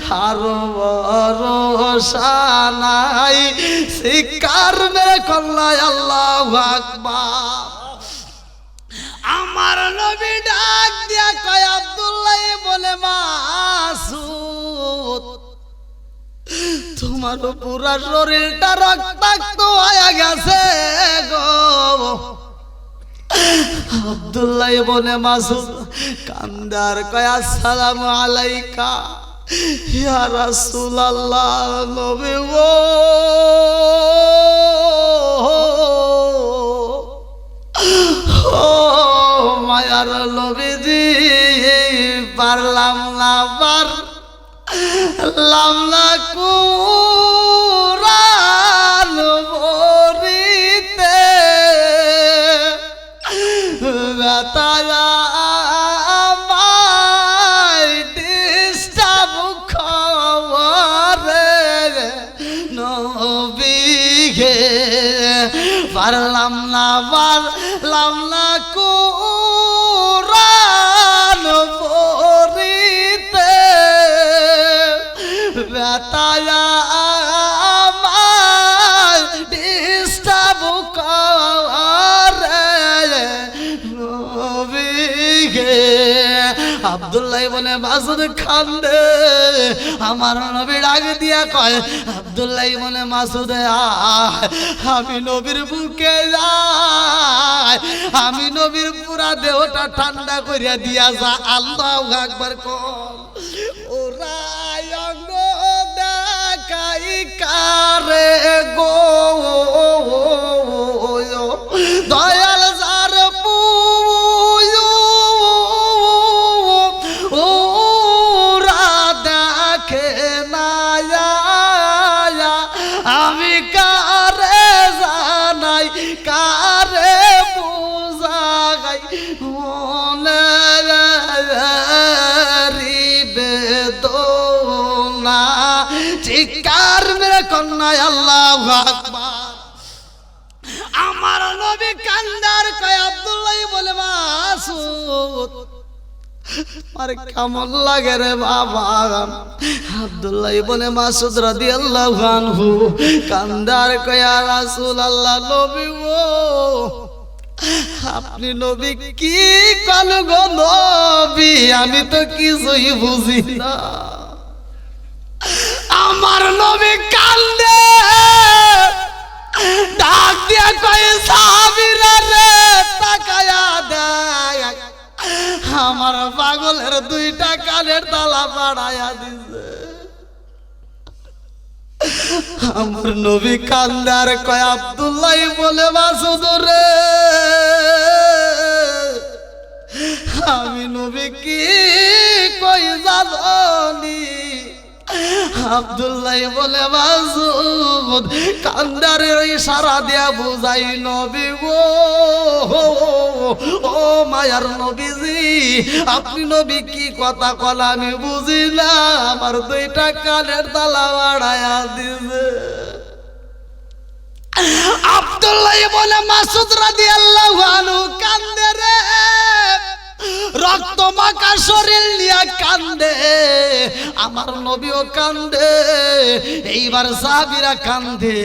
হারু ভরসা নাই, শিকার মেরে কল্লায়। আল্লাহু আকবার। আমার নবী ডাক দিয়া কয় আব্দুল্লাহ বলে মাসুদ, তোমার পুরা শরীরটা রক্তাক্ত হয়ে গেছে গো। আব্দুল্লাহ বলে মাসুদ কান্দার কয় আসসালামু আলাইকা ইয়া রাসূলুল্লাহ নবী গো ও মায়ার নবীজি পারলাম না পারলাম না কুরআন পড়িতে বেতায়া আমায় ডিস্টার্ব করে নবীকে পারলাম না কুরআন পড়িতে বেতায়া আমায় ডিস্টার্ব করে নবীকে আব্দুল্লাহ ইবনে মাসউদ কান্দে আমার নবী ডাক দিয়া কয় আব্দুল্লাহ ইবনে মাসউদ আমি নবীর বুকে যাই আমি নবীর পুরা দেহটা ঠান্ডা করিয়া দিয়া যা আল্লাহু আকবার কর ওরা অঙ্গ দেখাই কারে গো দয়াল যার ওরা দেখে না আমি কারে জানাই কারে বুঝাই মনে বেদনা চিৎকার মেরে কন্যা আল্লাহু আকবার আমার নবী কান্দার কয় আব্দুল্লাহ বলে মাসুদ আর কেমন লাগে রে বাবা আব্দুল্লাহ ইবনে মাসউদ রাদিয়াল্লাহু আনহু কান্দার কয় ইয়া রাসূলুল্লাহ নবী গো আপনি নবী কি কোন গো নবী আমি তো কিছুই বুঝি না আমার নবী কান্দে ডাক দিয়া কয় সাহাবীরা রে তাকায়া দেখ আমার পাগলের দুইটা কানের তালা বাড়ায়া দিছে আমার নবী কান্দার কয় আব্দুল্লাহ বলে মাসউদ রে আমি নবী কি কই জানি আব্দুল্লাহ বলে মাসউদ কান্দারের ইশারা দিয়া বুঝাই নবী গো ও মায়ার নবীজি আপনি নবী কি কথা কল আমি বুঝি না আমার দুইটা কানের তালা বাড়ায়া দিছে আব্দুল্লাহ বলে মাসউদ রাদিয়াল্লাহু আনহু কান্দে রে রক্ত মাখা শরীর নিয়ে কান্দে আমার নবীও কান্দে এইবার সাহাবীরা কান্দে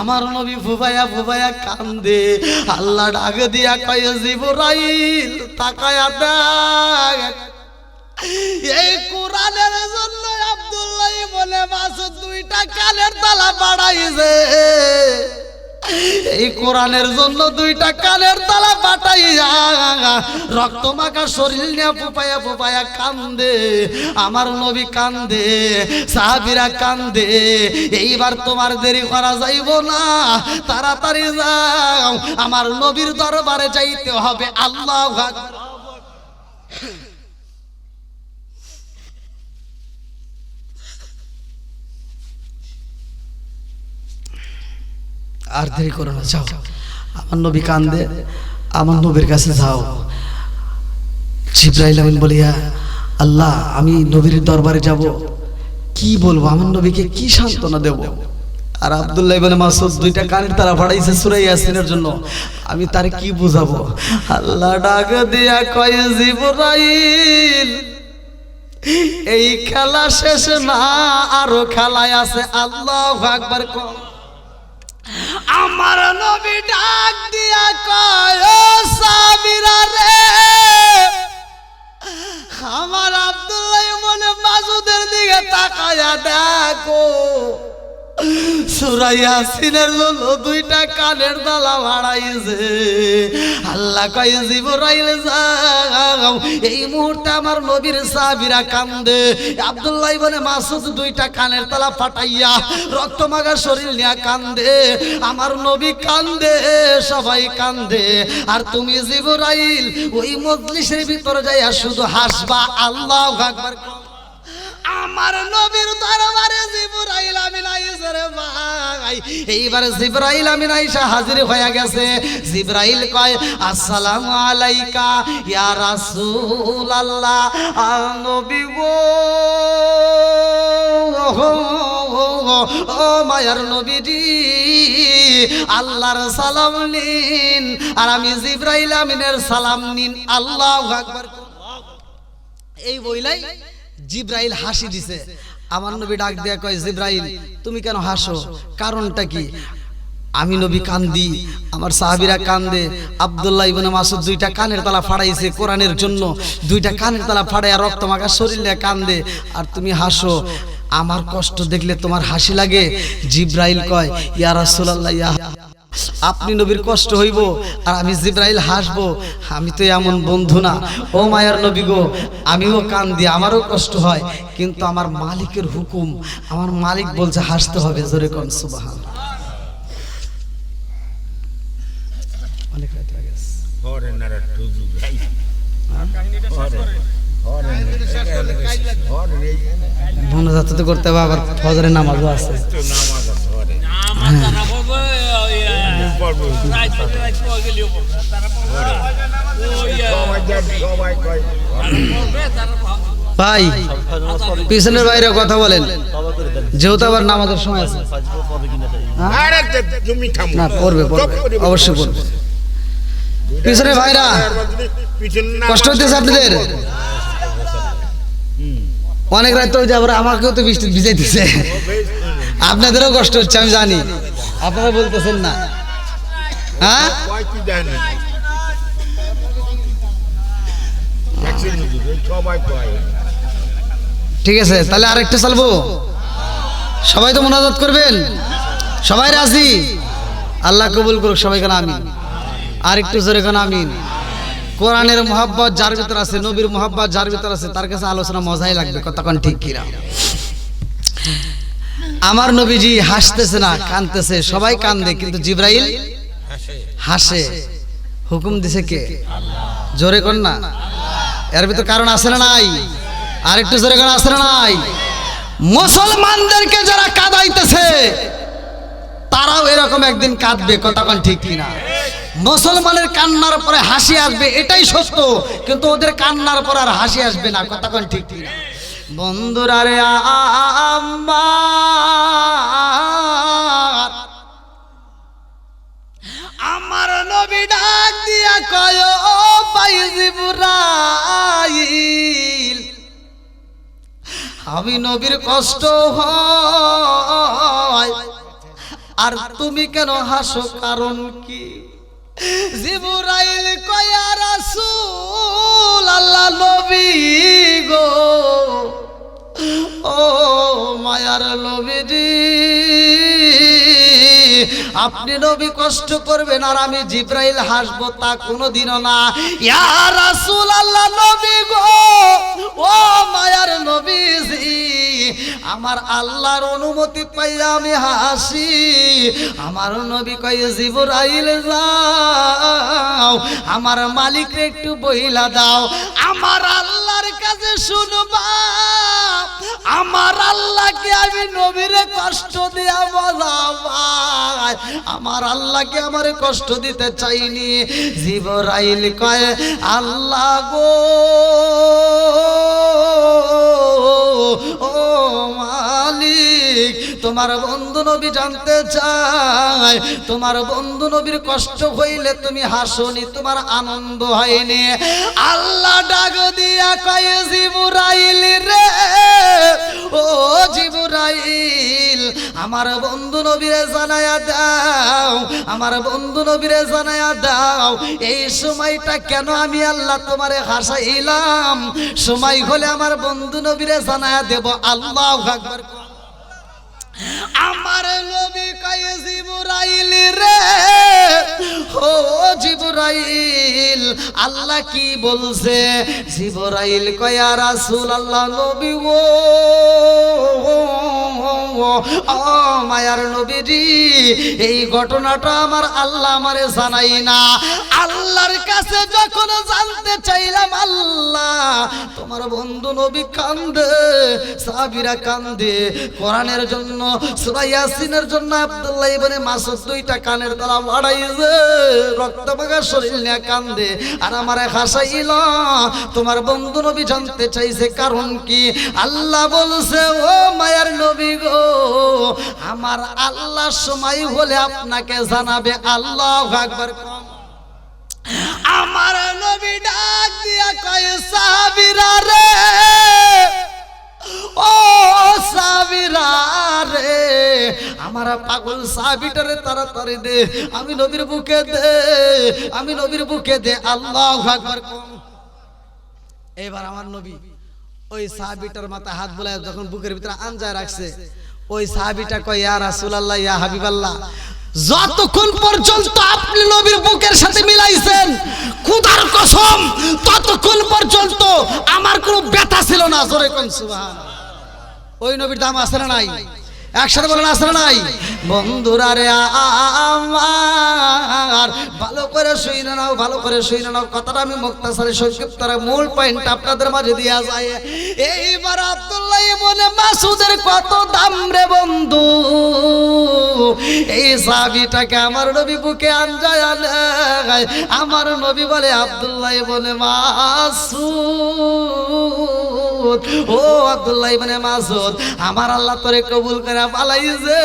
আমার নবী ফুবায়া কান্দে আল্লাহ ডাক দিয়া কয় জিবরাইল তাকায়া দেখ এই কোরআনের জন্য আব্দুল্লাহ বলে মাসউদ দুইটা কানের তালা বাড়াইছে এই কোরআনের জন্য দুইটা কানের তালা বাটাইয়া রক্ত মাখা শরীর নিয়ে ফুপায়া কান্দে আমার নবী কান্দে সাহাবীরা কান্দে এইবার তোমার দেরি করা যাইব না তাড়াতাড়ি যাও আমার নবীর দরবারে যাইতে হবে আল্লাহু আকবার আর দেরি করো না যাও আমার নবী কান্দে আমার নবীর কাছে যাও জিবরাইল আমিন বলিয়া আল্লাহ আমি নবীর দরবারে যাব কি বলবো আমার নবীকে কি সান্ত্বনা দেব আর আব্দুল্লাহ ইবনে মাসউদ দুইটা কানের তারা ফাড়াইছে সূরা ইয়াসিনের জন্য আমি তারে কি বুঝাবো আল্লাহ ডাক দিয়া কয় জিবরাইল এই খেলা শেষ না আরো খেলায় আছে আল্লাহু আকবার কও আমার নবী ডাক দিয়া কয় ও সাহাবীরা রে আমার আব্দুল্লাহ ইবনে মাসউদের দিকে তাকায়া দেখো সূরা সূরা ইয়াসিনের জন্য দুইটা কানের তালা বাড়াইছে। আল্লাহ কয় জিবরাইল যাও, এই মুহূর্তে আমার নবীর সাহাবীরা কান্দে। আব্দুল্লাহ ইবনে মাসউদ দুইটা কানের তালা ফাটাইয়া রক্তমাখা শরীর নিয়ে কান্দে। আমার নবী কান্দে, সবাই কান্দে। আর তুমি জিবরাইল ওই মজলিসের ভিতরে যাইয়া শুধু হাসবা, আল্লাহু আকবার। আমার নবীর দরবারে জিবরাইল আমিন আইছে রে ভাই। এইবার জিবরাইল আমিন আইসা হাজির হয়ে গেছে। জিবরাইল কয় আসসালামু আলাইকা ইয়া রাসূলুল্লাহ। নবী গো, ও মায়ার নবীজি, আল্লাহর সালাম নিন আর আমি জিবরাইল আমিনের সালাম নিন, আল্লাহু আকবার। এই বইলাই জিবরাইল হাসি দিছে। আমার নবী ডাক দিয়া কয় জিবরাইল তুমি কেন হাসো, কারণটা কি? আমি নবী কান্দি, আমার সাহাবীরা কান্দে। আব্দুল্লাহ ইবনে মাসউদ দুইটা কানের তালা ফাড়াইছে কোরআনের জন্য, দুইটা কানের তালা ফাড়াইয়া রক্তমাখা শরীর নিয়ে কান্দে, আর তুমি হাসো। আমার কষ্ট দেখলে তোমার হাসি লাগে? জিবরাইল কয় ইয়া রাসূলুল্লাহ, ইয়া আপনি নবীর কষ্ট হইব আর আমি জিবরাইল হাসবো? আমি তো এমন বন্ধু না। ও মায়ার নবী গো, আমিও কান্দি, আমারও কষ্ট হয়, কিন্তু আমার মালিকের হুকুম, আমার মালিক বলছে হাসতে হবে। জোরে কোন সুবহানাল্লাহ। অনেক রাত হয়ে গেছে। মোনাজাত তো করতে হবে, আবার ফজরের নামাজও আছে। ভাই পিছনের বাইরে কথা বলেন, যেহেতু আবার নামাজের সময় আছে। না পড়বে, অবশ্যই পড়বে। পিছনে ভাইরা কষ্ট হইতেছে আপনাদের? অনেক রাত তো যাবো, আমাকেও তো বৃষ্টি ভিজাইতেছে, আপনাদেরও কষ্ট হচ্ছে আমি জানি, আপনারা বলতেছেন না। হ্যাঁ ঠিক আছে, তাহলে আরেকটা চালবো। সবাই তো মোনাজাত করবেন, সবাই রাজি? আল্লাহ কবুল করুক সবাইকে, আমিন। আর একটু জোরে কোন আমিন। কোরআনের মোহাব্বত যার ভিতর আছে, নবীর মোহাব্বত যার ভিতর আছে, তার কাছে আলোচনা মজাই লাগবে। কথা কোন ঠিক কিনা? আমার নবীজি হাসতেছে না, কাঁদতেছে। সবাই কান্দে, কিন্তু জিবরাইল হাসে। হুকুম দিছে কে? জোরে কোন না। এর ভিতর কারণ আছে না নাই? আর একটু জোরে কোন আছে না নাই? মুসলমানদেরকে যারা কাঁদাইতেছে তারাও এরকম একদিন কাঁদবে। কথা কোন ঠিক কিনা? মুসলমানের কান্নার পরে হাসি আসবে, এটাই সত্য, কিন্তু ওদের কান্নার পর আর হাসি আসবে না। কথা কোন ঠিক কিনা? বন্ধুরা রে, আমার নবী ডাক দিয়া কয় ও ভাই জিবরাইল, আমি নবীর কষ্ট হয় আর তুমি কেন হাসো, কারণ কি? জিবরাইল কয় ইয়া রাসূলুল্লাহ, নবী গো, ও মায়ার নবীজি, আপনি নবী কষ্ট করবেন আর আমি জিবরাইল হাসবো, তা কোনোদিনও না। ইয়া রাসূলুল্লাহ, নবী গো, ও মায়ার নবীজি, আমার আল্লাহর অনুমতি পাইয়া আমি হাসি। আমার নবী কয় জিবরাইল যাও, আমার মালিকরে একটু বইলা দাও, আমার আল্লাহর কাছে শুনবা, আমার আল্লাহকে আমি নবীরে কষ্ট দিয়া বলাবাই, আমার আল্লাহকে আমারে কষ্ট দিতে চাইনি। জিবরাইল কয় আল্লাহ গো, ও মালিক, তোমার বন্ধু নবী জানতে চায়, তোমার বন্ধু নবীর কষ্ট হইলে তুমি হাসনি, তোমার আনন্দ হয়নি। আল্লাহ ডাক দিয়া কয় জিবরাইল রে, ও জিবরাইল, আমার বন্ধু নবীরে জানায়া দাও, আমার বন্ধু নবীরে জানায়া দাও, এই সময়টা কেন আমি আল্লাহ তোমারে হাসাইলাম, সময় হলে আমার বন্ধু নবীরে জানায়া দেব। আল্লাহু আকবার। আমার নবী কয়ে জিবরাইল রে, ও জিবরাইল আল্লাহ কি বলছে? জিবরাইল কয় ইয়া রাসূলুল্লাহ নবী গো, ও মায়ার নবীজি, এই ঘটনাটা আমার আল্লাহ আমারে জানাই না। আল্লাহর কাছে যখন জানতে চাইলাম, আল্লাহ তোমার বন্ধু নবী কান্দে, সাহাবীরা কান্দে, কোরআনের জন্য সূরা ইয়াসিনের জন্য আব্দুল্লাহ ইবনে মাসউদ দুইটা কানের তলা বাড়াইছে, রক্ত মাখা শরীর নিয়ে কান্দে, আর আমারে হাসাইল। তোমার বন্ধু নবী জানতে চাইছে কারণ কি? আল্লাহ বলছে, ও মায়ার নবী গো, আমার আল্লাহ সময় হলে আপনাকে জানাবে। আল্লাহু আকবার। আমার নবী ডাক দিয়া কয় সাহাবীরা রে, ও সাহাবীরা রে, আমার পাগল সাহাবীটারে তাড়াতাড়ি দে, আমি নবীর বুকে দে, আমি নবীর বুকে দে। আল্লাহু আকবার। এবার আমার নবী ওই সাহাবীটার মাথায় হাত বুলায় যখন বুকের ভিতরে আঞ্জায় রাখছে, ওই সাহাবীটা কয় ইয়া রাসূলুল্লাহ, ইয়া হাবিবাল্লাহ, যতক্ষণ পর্যন্ত আপনি নবীর বুকের সাথে মিলাইছেন, খোদার কসম ততক্ষণ পর্যন্ত আমার কোনো ব্যথা ছিল না। জোরে কোন সুবহানাল্লাহ। ওই নবীর দাম আছে না নাই? একসাথে বলেন আছে না নাই? বন্ধুরা রে আমার, ভালো করে শুনে নাও, ভালো করে শুনে নাও কথাটা। আমি মুক্তাসারে সংক্ষিপ্ত মূল পয়েন্ট আপনাদের মাঝে দিয়া যায়। এইবার আব্দুল্লাহ ইবনে মাসউদের কত দাম রে বন্ধু, এই সাহাবীটাকে আমার নবী বুকে আনজায় আনে। আমার নবী বলে, আব্দুল্লাহ ইবনে মাসউদ, ও আব্দুল্লাহ ইবনে মাসউদ, আমার আল্লাহ তোরে কবুল করে পালাইছে।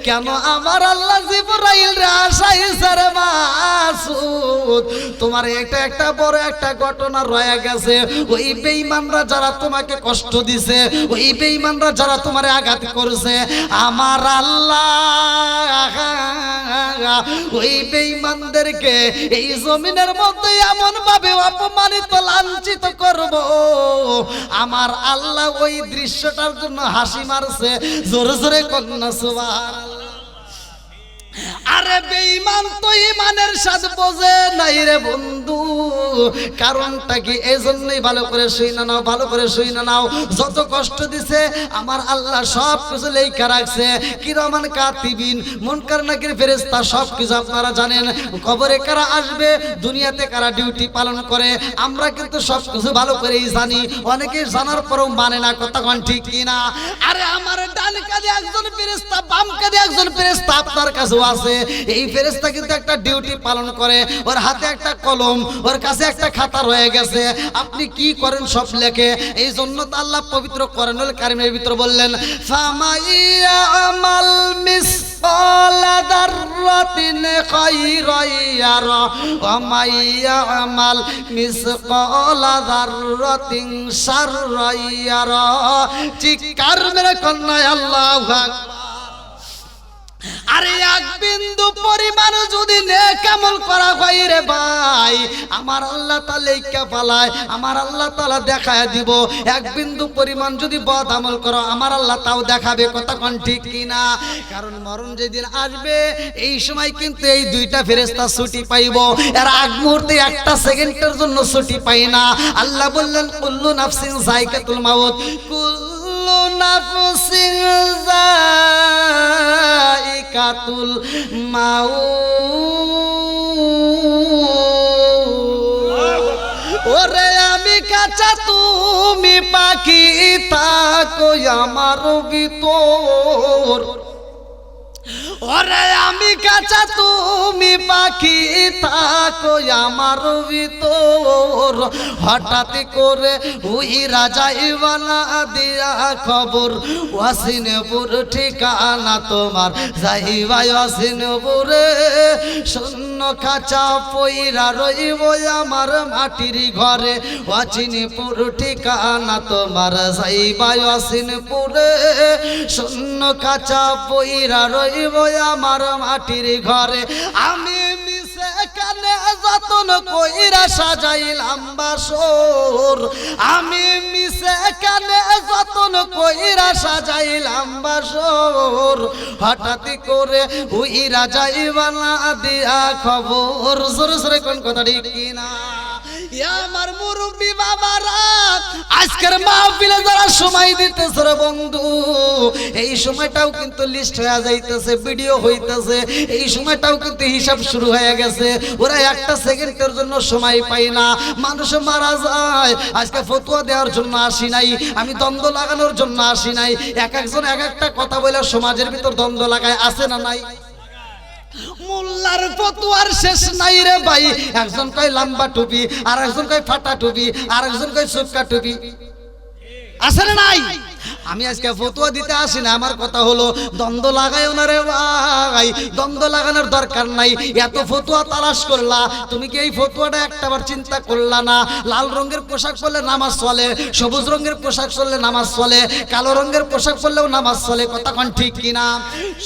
কেন? আমার আল্লাহ জিবরাইল রে আসাইছে রে মাসউদ, তোমার এটা একটা বড় একটা ঘটনা রয়ে গেছে। ওই বেঈমানরা যারা তোমাকে কষ্ট দিছে, ওই বেঈমানরা যারা তোমারে আঘাত করেছে, আমার আল্লাহ ওই বেঈমানদেরকে এই জমিনের মধ্যে এমন ভাবে অপমানিত লাঞ্ছিত করব, আমার আল্লাহ ওই দৃশ্যটার জন্য হাসি মারছে। জোরে জোরে কন্যা সুবহানাল্লাহ। আরে বেঈমান তো ইমানের স্বাদ বোঝে নাই রে বন্ধু। কারণটা কি? এই জন্যই ভালো করে শুইনা নাও, ভালো করে শুইনা নাও। যত কষ্ট দিছে আমার আল্লাহ সব কিছু লেখা রাখছে। কিরামান কাতিবিন, মুনকার নাকির ফেরেশতা, সব কিছু আপনারা জানেন। কবরে কারা আসবে, দুনিয়াতে কারা ডিউটি পালন করে, আমরা কিন্তু সব কিছু ভালো করেই জানি। অনেকে জানার পরেও মানে না, কথা কোন ঠিক কিনা? আরে আমার ডান কাঁধে একজন ফেরেশতা, বাম কাঁধে একজন ফেরেশতা আপনার কাছে আছে। এই ফেরেশতা কিন্তু একটা ডিউটি পালন করে, ওর হাতে একটা কলম, ওর কাছে একটা খাতা রয়ে গেছে। আপনি কি করেন সব লেখে। এই জন্য তো আল্লাহ পবিত্র কোরআনুল কারীমের ভিতর বললেন, ফামাইয়ামাল মিসকালা দাররাতিন খায়রান ইয়ারা ওয়া মাইয়ামাল মিসকালা দাররাতিন শাররান ইয়ারা। চিৎকার মেরে কন্যা আল্লাহু আকবার। আরে এক বিন্দু পরিমাণ যদি নেক আমল করা হয় রে ভাই, আমার আল্লাহ তাআলা লেখা পালায়, আমার আল্লাহ তাআলা দেখায় দিব। এক বিন্দু পরিমাণ যদি বদ আমল করো, আমার আল্লাহ তাও দেখাবে। কথা কোন ঠিক কিনা? কারণ মরণ যেদিন আসবে, এই সময় কিন্তু এই দুইটা ফেরেশতা ছুটি পাইব। এর আগ মুহূর্তে একটা সেকেন্ডের জন্য ছুটি পাই না। আল্লাহ বললেন, কুল্লু নাফসিন যায়কাতুল মাউত, কুল্লু নাফসিন যায়কাতুল মাউত। ওরে আমি কাঁচা তুমি পাখি, থাকো আমার ভিতর। ওরে আমি কাঁচা তুমি পাখি, থাকো আমার ভিতর। হঠাৎ করে ওই রাজা ইবানা দিয়া খবর, ওয়াসিনপুর ঠিকানা তোমার, যাইবা ওয়াসিনপুরে। শূন্য খাঁচা পইরা রইব আমার মাটির ঘরে, ওয়াসিনপুর ঠিকানা তোমার, যাইবা ওয়াসিনপুরে। শূন্য খাঁচা পইরা রইব আমার মাটির ঘরে। আমি মিশে কানে যতন কইরা সাজাইলাম বাসর, আমি মিশে কানে যতন কইরা সাজাইলাম বাসর, হঠাৎ করে উইরা যাইবা না দিয়া খবর। জোরে জোরে কোন কথা ঠিক কিনা? আমার মুরব্বী বাবারা, আজকের মাহফিলে যারা সময় দিতেছে রে বন্ধু, এই সময়টাও কিন্তু লিস্ট হয়ে যাইতেছে, ভিডিও হইতেছে, এই সময়টাও কিন্তু হিসাব শুরু হয়ে গেছে। ওরা একটা সেকেন্ডের জন্য সময় পায় না, মানুষ মারা যায়। আজকে ফতোয়া দেওয়ার জন্য আসি নাই, আমি দ্বন্দ্ব লাগানোর জন্য আসি নাই। এক একজন এক একটা কথা বলে সমাজের ভিতর দ্বন্দ্ব লাগায়, আছে না নাই? মোল্লার ফতোয়ার শেষ নাই রে ভাই। একজন কয় লম্বা টুপি, আর একজন কয় ফাটা টুপি, আর একজন কয় সুক্কা টুপি, আছে না নাই? আমি আজকে ফতোয়া দিতে আসি না, আমার কথা হলো দ্বন্দ্ব লাগাইও না রে ভাই, দ্বন্দ্ব লাগানোর দরকার নাই। এত ফতোয়া তালাশ করলা, তুমি কি এই ফতোয়াটা একটাবার চিন্তা করলা না? লাল রঙের পোশাক পরলে নামাজ চলে, সবুজ রঙের পোশাক পরলে নামাজ চলে, কালো রঙের পোশাক পরলেও নামাজ চলে, কথা কোন ঠিক কিনা?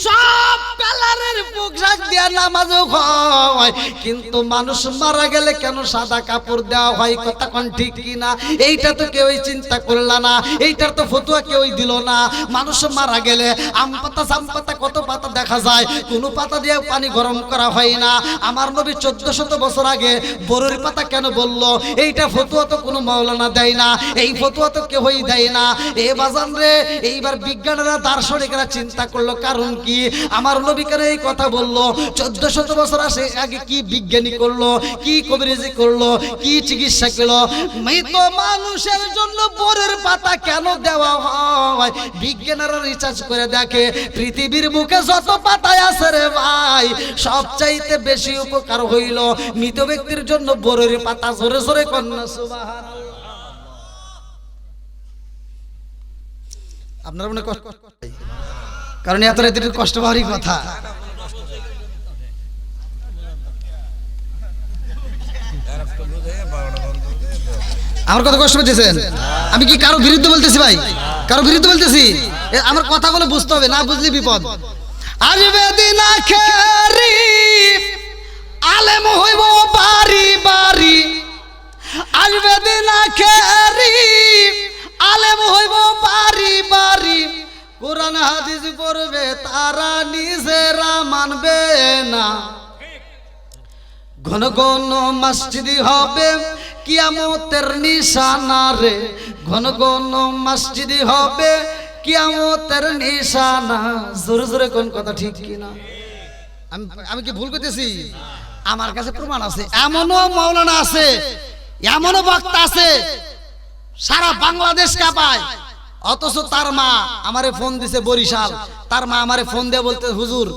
সব কালারের পোশাক দিয়ে নামাজও হয়, কিন্তু মানুষ মারা গেলে কেন সাদা কাপড় দেওয়া হয়, কথা কোন ঠিক কিনা? এইটা তো কেউই চিন্তা করলা না, এইটার তো ফতোয়া কেউই দিল না। মানুষ মারা গেলে আম পাতা জাম পাতা কত পাতা দেখা যায়, কোনো পাতা দিয়ে পানি গরম করা হয় না। আমার নবী 1400 বছর আগে বরুর পাতা কেন বললো? এইটা ফতোয়া তো কোনো মাওলানা দেয় না, এই ফতোয়া তো কেউই দেয় না। এ বাজান রে, এইবার বিজ্ঞানীরা দার্শনিকরা চিন্তা করলো, কারণ কি আমার নবী কেন এই কথা বললো? 1400 বছর আগে কি বিজ্ঞানী করলো, কি কবিরাজি করলো, কি চিকিৎসা করলো? মৃত মানুষের জন্য বরুর পাতা কেন দেওয়া হয়? বিজ্ঞানীরা রিসার্চ করে দেখে, পৃথিবীর বুকে যত পাতায় আছে রে ভাই, সবচাইতে বেশি উপকার হইল মৃত ব্যক্তির জন্য বরুর পাতা। জোরে জোরে কন্যা সুবহানাল্লাহ। আপনার মনে কষ্ট, কারণ এত রাতে কষ্ট হওয়ারই কথা। আমার কথা কষ্ট পেয়েছেন? আমি কি কারো বিরুদ্ধে বলতেছি ভাই? কারো বিরুদ্ধে বলতেছি? আমার কথাগুলো বুঝতে হবে, না বুঝলে বিপদ। আসবে দিন আখেরি, আলেম হইব বাড়ি বাড়ি। আসবে দিন আখেরি, আলেম হইব বাড়ি বাড়ি। কোরআন হাদিস পড়বে তারা নিজেরা মানবে না। ঘন ঘন মসজিদি হবে কিয়ামতের নিশানা রে, ঘন ঘন মসজিদি হবে কিয়ামতের নিশানা। জোরে জোরে কোন কথা ঠিক কিনা? আমি কি ভুল করতেছি? আমার কাছে প্রমাণ আছে, এমনও মাওলানা আছে, এমনও বক্তা আছে সারা বাংলাদেশ কাঁপায়, অথচ তার মা আমারে ফোন দিছে বরিশাল, তার মা আমারে ফোন দিয়ে বলতে, হুজুর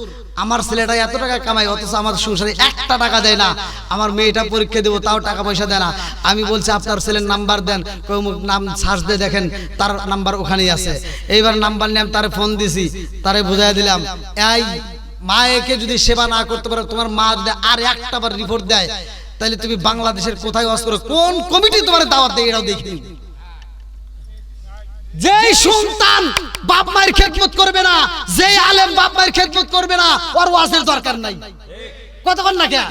আমার ছেলেটা এত টাকা কামায়, অথচ আমার সংসারে একটা টাকা দেয় না, আমার মেয়েটা পরীক্ষা দেবো তাও টাকা পয়সা দেয় না। আমি বলছি আপনার ছেলের নাম্বার দেন, নাম সার্চ দিয়ে দেখেন তার নাম্বার ওখানেই আছে। এইবার নাম্বার নিয়ে আমি তারে ফোন দিছি, তারে বুঝাই দিলাম, এই মায়েকে যদি সেবা না করতে পারো, তোমার মা যদি আর একটা বার রিপোর্ট দেয়, তাহলে তুমি বাংলাদেশের কোথায় ওয়াজ করো, কোন কমিটি তোমার দাওয়াত দেয় এটাও দেখিনি। যেই সন্তান বাপ মায়ের খেদমত করবে না, যেই আলেম বাপ মায়ের খেদমত করবে না, ওর ওয়াজের দরকার নাই। কতক্ষণ না কে?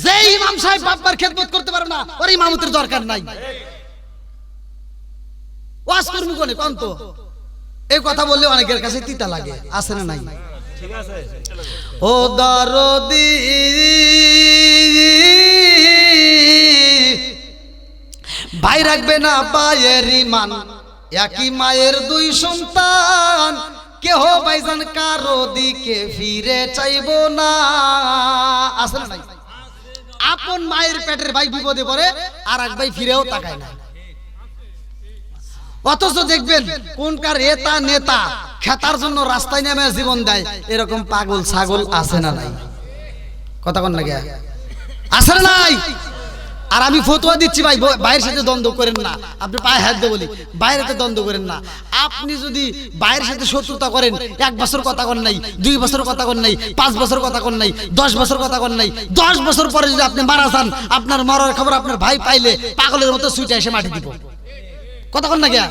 যেই ইমাম সাহেব বাপ মায়ের খেদমত করতে পারবে না, ওর ইমামতের দরকার নাই। ওয়াজ করবি কোনে কোন? তো এই কথা বললে অনেকের কাছে তিতা লাগে, আছে না নাই? ঠিক আছে। ও দরদি ভাই রাখবে না পায়ের ইমান, একই মায়ের দুই সন্তান, কেহ ভাইজান কারো দিকে ফিরে চাইবো না। আসলে নাই, আপন মায়ের পেটের ভাই বিপদে পড়ে আর এক ভাই ফিরেও তাকায় না। অথচ দেখবেন কোনকার এতা নেতা খেতার জন্য রাস্তায় নেমে জীবন দেয়, এরকম পাগল ছাগল আছে না নাই? কথা কোন লাগে? আছে না নাই? আর আমি ফতোয়া দিচ্ছি ভাই, বাইরের সাথে দ্বন্দ্ব করেন না। আপনি পায়ে হাত দিয়ে বলি, বাইরেতে দ্বন্দ্ব করেন না। আপনি যদি বাইরের সাথে শত্রুতা করেন, 1 বছর কথা কন নাই, 2 বছর কথা কন নাই, 5 বছর কথা কন নাই, 10 বছর কথা কন নাই, 10 বছর পরে যদি আপনি মারা যান, আপনার মরার খবর আপনার ভাই পাইলে পাগলের মতো ছুটে এসে মাটি দিব। কথা কন না গিয়া?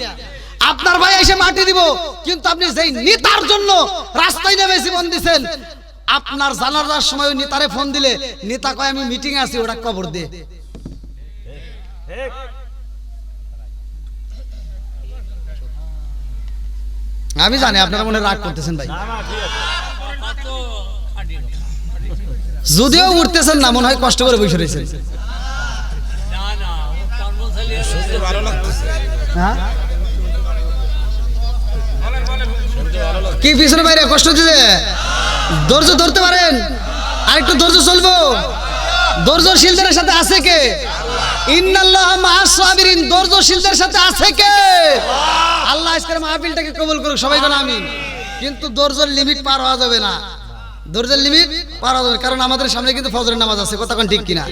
আপনার ভাই এসে মাটি দিব, কিন্তু আপনি যেই নেতার জন্য রাস্তায় নেমে জীবন দিচ্ছেন, আপনার জানাজার সময় নেতারে ফোন দিলে নেতা কয় আমি মিটিং আছি, ওটা কবর দে। আমি জানি আপনারা মনে রাগ করতেছেন ভাই, যদিও উঠতেছেন না মনে হয় কষ্ট করে বসে রয়েছেন। কি পিছনে বাইরে কষ্ট দিতে ধৈর্য ধরতে পারেন, আর একটু ধৈর্য চলবো। ধৈর্যশীলদের সাথে আছে কে? ইন্নাল্লাহ মা'আস সাবিরিন। ধৈর্যশীলদের সাথে আছে কে? আল্লাহ আজকের মাহফিলটাকে কবুল করুক, সবাই বলে আমিন। কিন্তু ধৈর্যের লিমিট পার হওয়া যাবে না, ধৈর্যের লিমিট পার হওয়া যাবে, কারণ আমাদের সামনে কিন্তু ফজরের নামাজ আছে, কথা কোন ঠিক কিনা?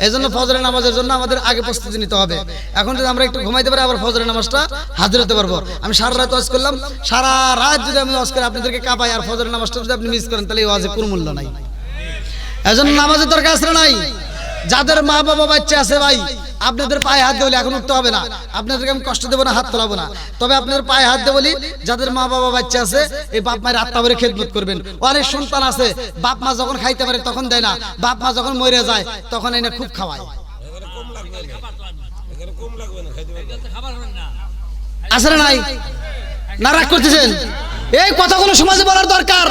এই জন্য ফজরের নামাজের জন্য আমাদের আগে প্রস্তুতি নিতে হবে। এখন যদি আমরা একটু ঘুমাইতে পারি আবার ফজরের নামাজটা হাজির হতে পারবো। আমি সারা রাত ওয়াজ করলাম, সারা রাত যদি আমি ওয়াজ করে আপনাদেরকে কাঁপাই আর ফজরের নামাজটা যদি আপনি মিস করেন তাহলে এই ওয়াজে কোনো মূল্য নাই। এজন্য নামাজের দরকার আছে নাই? যাদের মা বাবা বাচ্চা আছে ভাই, আপনাদের পায়ে হাত দিয়ে বলি, এখন উঠতে হবে না, আপনাদেরকে আমি কষ্ট দেবো না, হাত তোলাবো না, তবে আপনাদের পায়ে হাত দিয়ে বলি, যাদের মা বাবা বাচ্চা আছে এই বাপ মায়ের আত্মা ভরে খেদমত করবেন। অনেক সন্তান আছে বাপ মা যখন খাইতে পারে তখন দেয় না, বাপ মা যখন মরে যায় তখন এনে খুব খাওয়ায়। আছে না নাই? না রাগ করতেছেন? এই কথাগুলো সমাজে বলার দরকার,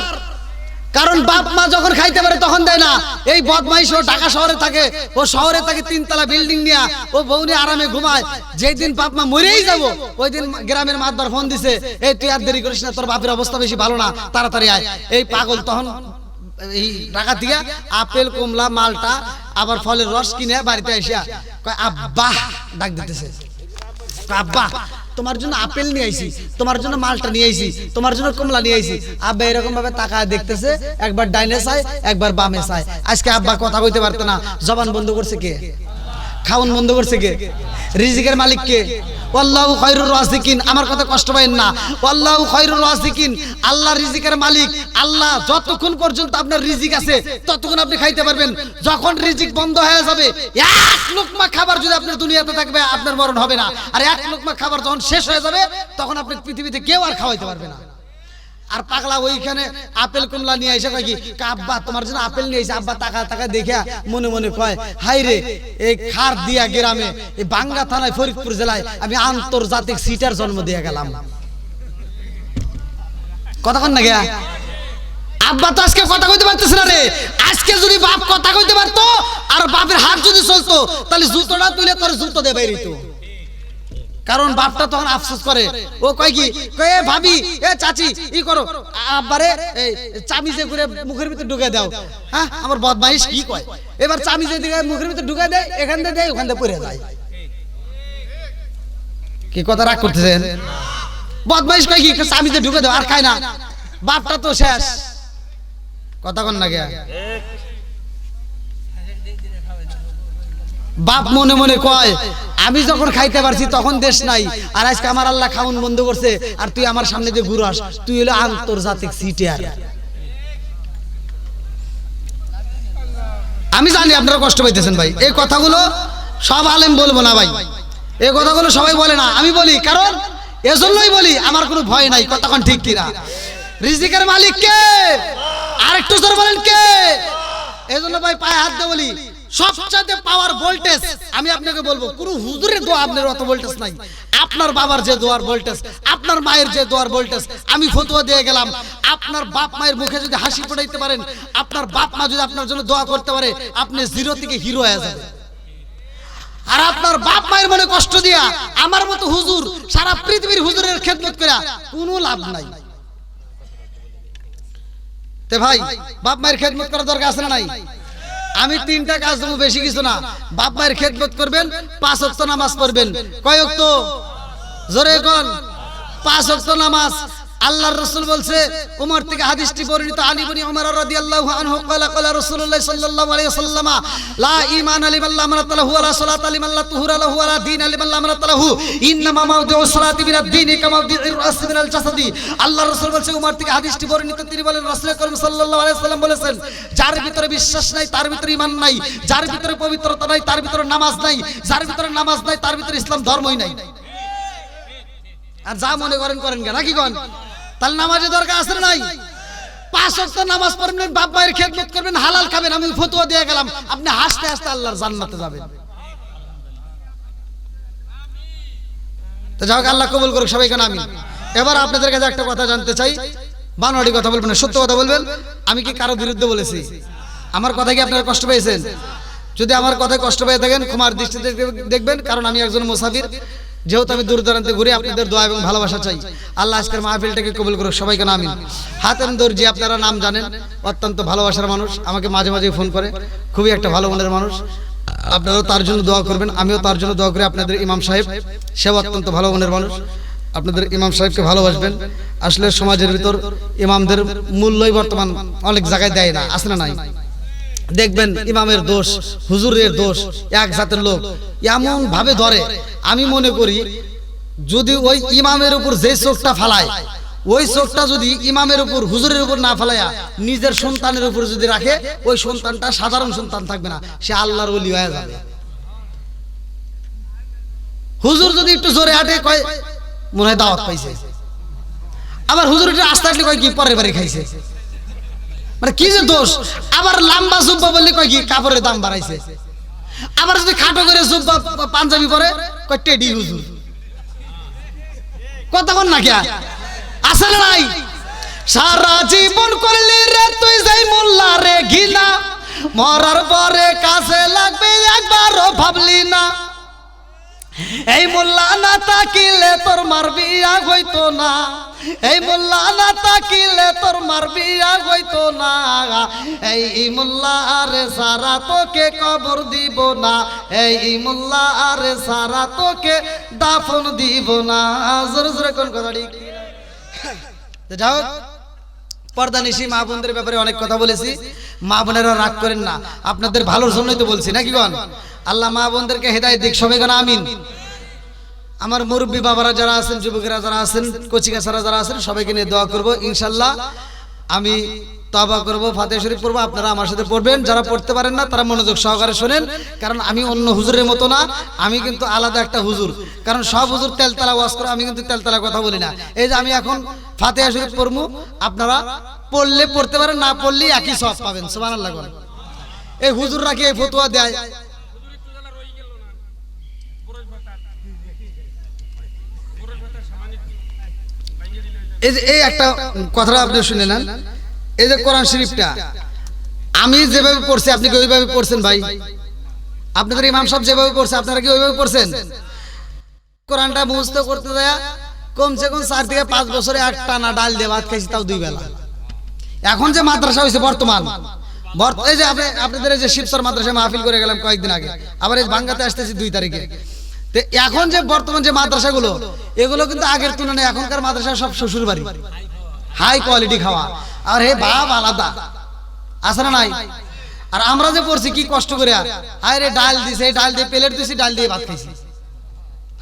কারণ বাপ মা যখন খাইতে পারে তখন দেয় না। এই বদমাইশ ও ঢাকা শহরে থাকে, ও শহরে থাকে 3 তলা বিল্ডিং নিয়ে, ও বউ নিয়ে আরামে ঘুমায়। যেই দিন বাপ মা মরেই যাবো ওই দিন গ্রামের মাতবার ফোন দিছে, এই তুই আর দেরি করিস না, তোর বাপের অবস্থা বেশি ভালো না, তাড়াতাড়ি আয়। এই পাগল তখন এই ঢাকা থেকে আপেল কমলা মালটা আবার ফলের রস কিনে বাড়িতে এসে কয় আব্বা ডাক দিতেছে, আব্বা তোমার জন্য আপেল নিয়ে আইছি, তোমার জন্য মালটা নিয়ে আইছি, তোমার জন্য কমলা নিয়ে আইছি। আব্বা এরকম ভাবে তাকায় দেখতেছে, একবার ডাইনে চায় একবার বামে চায়। আজকে আব্বা কথা কইতে পারতো না, জবান বন্ধ করছে কে? খাওন বন্ধ করছে কে? রিজিকের মালিক কে? আল্লাহু খায়রুর রাযিকিন। আমার কথা কষ্ট পাবেন না, আল্লাহু খায়রুর রাযিকিন। আল্লাহ রিজিকের মালিক। আল্লাহ যতক্ষণ পর্যন্ত আপনার রিজিক আছে ততক্ষণ আপনি খাইতে পারবেন। যখন রিজিক বন্ধ হয়ে যাবে, এক লোকমা খাবার যদি আপনার দুনিয়াতে থাকবে আপনার মরণ হবে না, আর এক লোকমা খাবার যখন শেষ হয়ে যাবে তখন আপনি পৃথিবীতে কেউ আর খাওয়াইতে পারবে না। আর পাগলা ওইখানে আপেল কমলা নিয়ে এসে কয় কি, আব্বা তোমার জন্য আপেল নিয়ে এসে। আব্বা তাকা তাকা দেখে মনে মনে কয়, হাই রে, এই খার দিয়া গ্রামে, এই বাঙ্গা থানায় ফরিদপুর জেলায় আমি আন্তর্জাতিক সিটার জন্ম দিয়ে গেলাম। কথা কন না গিয়া? আব্বা তো আজকে কথা কইতে পারতেছে না রে। আজকে যদি বাপ কথা কইতে পারতো আর বাপের হাত যদি চলতো তাহলে জুতোটা তুলে তোর জুতো দিয়ে বাইরিত। কারণ বাপটা তখন আফসোস করে, ও কয় কি, কয় এ ভাবি, এ চাচি, ই করো, আব্বারে এই চামিজে করে মুখের ভিতরে ঢুকে দাও। হ্যাঁ, আমার বদমাইশ কি কয়, এবার চামিজে দিকে মুখের ভিতরে ঢুকে দেয়, এখান থেকে দেয় ওখান থেকে পড়ে যায়। কি কথা রাগ করতেছেন? বদমাইশ কয় কি, চামিজে ঢুকে দাও, আর খায় না। বাপটা তো শেষ। কথা কন না গিয়া? বাপ মনে মনে কয়, আমি যখন খাইতে পারছি তখন দেশ নাই, আর আজকে আমার আল্লাহ খাওন বন্ধ করছে, আর তুই আমার সামনে দিয়ে ঘুরাস, তুই হলো আন্তর্জাতিক সিটার। আমি জানি আপনারা কষ্ট পাইতেছেন ভাই, এই কথাগুলো সব আলেম বলবো না ভাই, এই কথাগুলো সবাই বলে না, আমি বলি, কারণ এজন্যই বলি আমার কোনো ভয় নাই। কতক্ষণ ঠিক কিনা? রিজিকের মালিক কে? আরেকটু জোরে বলেন কে? এজন্য ভাই পায়ে হাত দিয়ে বলি, সবচেয়ে পাওয়ার ভোল্টেজ আমি আপনাকে বলবো, কোন হুজুরের দোয়া আপনার অত ভোল্টেজ নাই। আপনার বাবার যে দোয়ার ভোল্টেজ, আপনার মায়ের যে দোয়ার ভোল্টেজ, আমি ফতোয়া দিয়ে গেলাম, আপনার বাপ মায়ের মুখে যদি হাসি ফোটাইতে পারেন, আপনার বাপ মা যদি আপনার জন্য দোয়া করতে পারে, আপনি জিরো থেকে হিরো হয়ে যাবেন। আর আপনার বাপ মায়ের মনে কষ্ট দিয়া আমার মতো হুজুর সারা পৃথিবীর হুজুরের খেদমত করা কোনো লাভ নাই। তে ভাই, বাপ মায়ের খেদমত করার দরকার আছে না নাই? আমি 3টা কাজ দেবো, বেশি কিছু না। বাপ মায়ের খেদমত করবেন, 5 ওয়াক্ত নামাজ পড়বেন। কয় ওয়াক্ত? জোরে কোন? 5 ওয়াক্ত নামাজ। আল্লাহর রাসূল বলছে, ওমর থেকে হাদিসটি বর্ণিত, আলী ইবনে ওমর রাদিয়াল্লাহু আনহু ক্বালা ক্বালা রাসূলুল্লাহ সাল্লাল্লাহু আলাইহি ওয়াসাল্লাম, লা ঈমানা লিমান লা আমরাতা লাহু ওয়ালা সালাতা লিমান লা তুহুরা লাহু ওয়ালা দীনা লিমান লা আমরাতা লাহু, ইন্নামা মাওদিউস সালাতি মিনাদ দীনি কামা মাওদিউর রাস মিনাল জাসাদি। আল্লাহর রাসূল বলছে, ওমর থেকে হাদিসটি বর্ণিত, তিনি বলেন, রাসূল করিম সাল্লাল্লাহু আলাইহি ওয়াসাল্লাম বলেছেন, যার ভিতরে বিশ্বাস নাই তার ভিতরে ঈমান নাই, যার ভিতরে পবিত্রতা নাই তার ভিতরে নামাজ নাই, যার ভিতরে নামাজ নাই তার ভিতরে ইসলাম ধর্মই নাই। আর যা মনে করেন করেন কেন, নাকি কোন? তাহলে নামাজের দরকার আছে না নাই? 5 ওয়াক্ত নামাজ পড়বেন, বাপ মায়ের খেদমত করবেন, হালাল খাবেন। আমি ফতোয়া দিয়ে গেলাম, আপনি হাসতে হাসতে আল্লাহর জান্নাতে যাবেন। তো যাই হোক, আল্লাহ কবুল করুক সবাইকে আমিন। এবার আপনাদের কাছে একটা কথা জানতে চাই, বানোয়ারি কথা বলবেন না, সত্য কথা বলবেন। আমি কি কারো বিরুদ্ধে বলেছি? আমার কথা কি আপনারা কষ্ট পেয়েছেন? যদি আমার কথায় কষ্ট পেয়ে থাকেন ক্ষমার দৃষ্টিতে দেখবেন, কারণ আমি একজন মুসাফির, যেহেতু আমি দূর দূরান্তে ঘুরে আপনাদের দোয়া এবং ভালোবাসা চাই। আল্লাহ আজকের মাহফিলটাকে কবুল করুক সবাইকে আমিন। হাতেম দর্জি আপনারা নাম জানেন, অত্যন্ত ভালোবাসার মানুষ, আমাকে মাঝে মাঝে ফোন করে, খুবই একটা ভালো মনের মানুষ। আপনারাও তার জন্য দোয়া করবেন, আমিও তার জন্য দোয়া করি। আপনাদের ইমাম সাহেব, সেও অত্যন্ত ভালো মনের মানুষ, আপনাদের ইমাম সাহেবকে ভালোবাসবেন। আসলে সমাজের ভিতর ইমামদের মূল্যই বর্তমান অনেক জায়গায় দেয় না, আছে না নাই? দেখবেন ইমামের দোষ, হুজুরের দোষ, এক জাতের লোক এমন ভাবে ধরে। আমি মনে করি যদি ওই ইমামের উপর যে চোখটা ফালায়, ওই চোখটা যদি ইমামের উপর হুজুরের উপর না ফালায়া নিজের সন্তানের উপর যদি রাখে, ওই সন্তানটা সাধারণ সন্তান থাকবে না, সে আল্লাহর ওলি হয়ে যাবে। হুজুর যদি একটু জোরে হাঁটে কয় মনে হয় দাওয়াত পাইছে, আবার হুজুর একটু আস্তে হাঁটলে কয় কি পরের বাড়ি খাইছে, মানে কি যে দোষ। আবার লম্বা জুব্বা বললে কয় কি কাপড়ের দাম বাড়াইছে, আবার যদি খাটো করে জুব্বা পাঞ্জাবি পরে কয় টেডি হুজুর। কথা কোন না কে আছে না নাই? সারা জীবন করলি রে তুই যাই মোল্লা রে ঘিনা, মরার পরে কাছে লাগবে একবারও ভাবলি না। এই মোল্লা না তাকিলে তোর মার বিয়া হইতো না, এই মোল্লা না তাকিলে তোর মার বিয়া হইতো না, এই মোল্লা আরে সারা তোকে কবর দিব না, এই মোল্লা আরে সারা তোকে দাফন দিব না। জোরে জোরে কোন কথা ঠিক। যাও, পর্দা নিশি মা বোনদের ব্যাপারে অনেক কথা বলেছি, মা বোনেরা রাগ করেন না, আপনাদের ভালোর জন্যই তো বলছি নাকি গণ। আল্লাহ মা বোনদেরকে হেদায়েত দিক সবাই গণ আমিন। আমার মুরব্বী বাবারা যারা আছেন, যুবকেরা যারা আছেন, কচিকাছারা যারা আছেন, সবাইকে নিয়ে দোয়া করব ইনশাল্লাহ। আমি তওবা করব, ফাতিহা শরীফ পড়বো, আপনারা আমার সাথে পড়বেন। যারা পড়তে পারেন না তারা মনোযোগ সহকারে শোনেন, কারণ আমি অন্য হুজুরের মতো না, আমি কিন্তু আলাদা একটা হুজুর। কারণ সব হুজুর তেলতলা ওয়াজ করে, আমি কিন্তু তেলতলা কথা বলি না। এই যে আমি এখন ফাতিহা শরীফ পড়বো, আপনারা পড়লে পড়তে পারেন, না পড়লেই একই সওয়াব পাবেন। সুবহানাল্লাহ। এই হুজুররা কি এই ফতোয়া দেয়? এই একটা কথাটা আপনি শুনে নেন, এই যে কোরআন শরীফটা আমি যেভাবে পড়ছি, আপনি কি ওইভাবে পড়ছেন ভাই? আপনাদের ইমাম সাহেব যেভাবে পড়ছে, আপনারা কি ওইভাবে পড়ছেন? কোরআনটা মুখস্থ করতে দেয়া কমসে কম 4 থেকে 5 বছরে এক টানা ডাল দিয়ে ভাত খাইছি, তাও 2 বেলা। এখন যে মাদ্রাসা হয়েছে বর্তমান, এই যে আপনাদের যে শিবসর মাদ্রাসায় মাহফিল করে গেলাম কয়েকদিন আগে, আবার এই ভাঙ্গাতে আসতেছি 2 তারিখে। এখন যে বর্তমান যে মাদ্রাসাগুলো, এগুলো কিন্তু আগের তুলনায় এখনকার মাদ্রাসা সব শ্বশুর বাড়ি, হাই কোয়ালিটি খাওয়া, আর হে ভাব আলাদা, আছে না নাই? আর আমরা যে পড়ছি কি কষ্ট করে, আয় রে ডাল দিছে, ডাল দিয়ে প্লেট দিছি, ডাল দিয়ে ভাত খাইছি।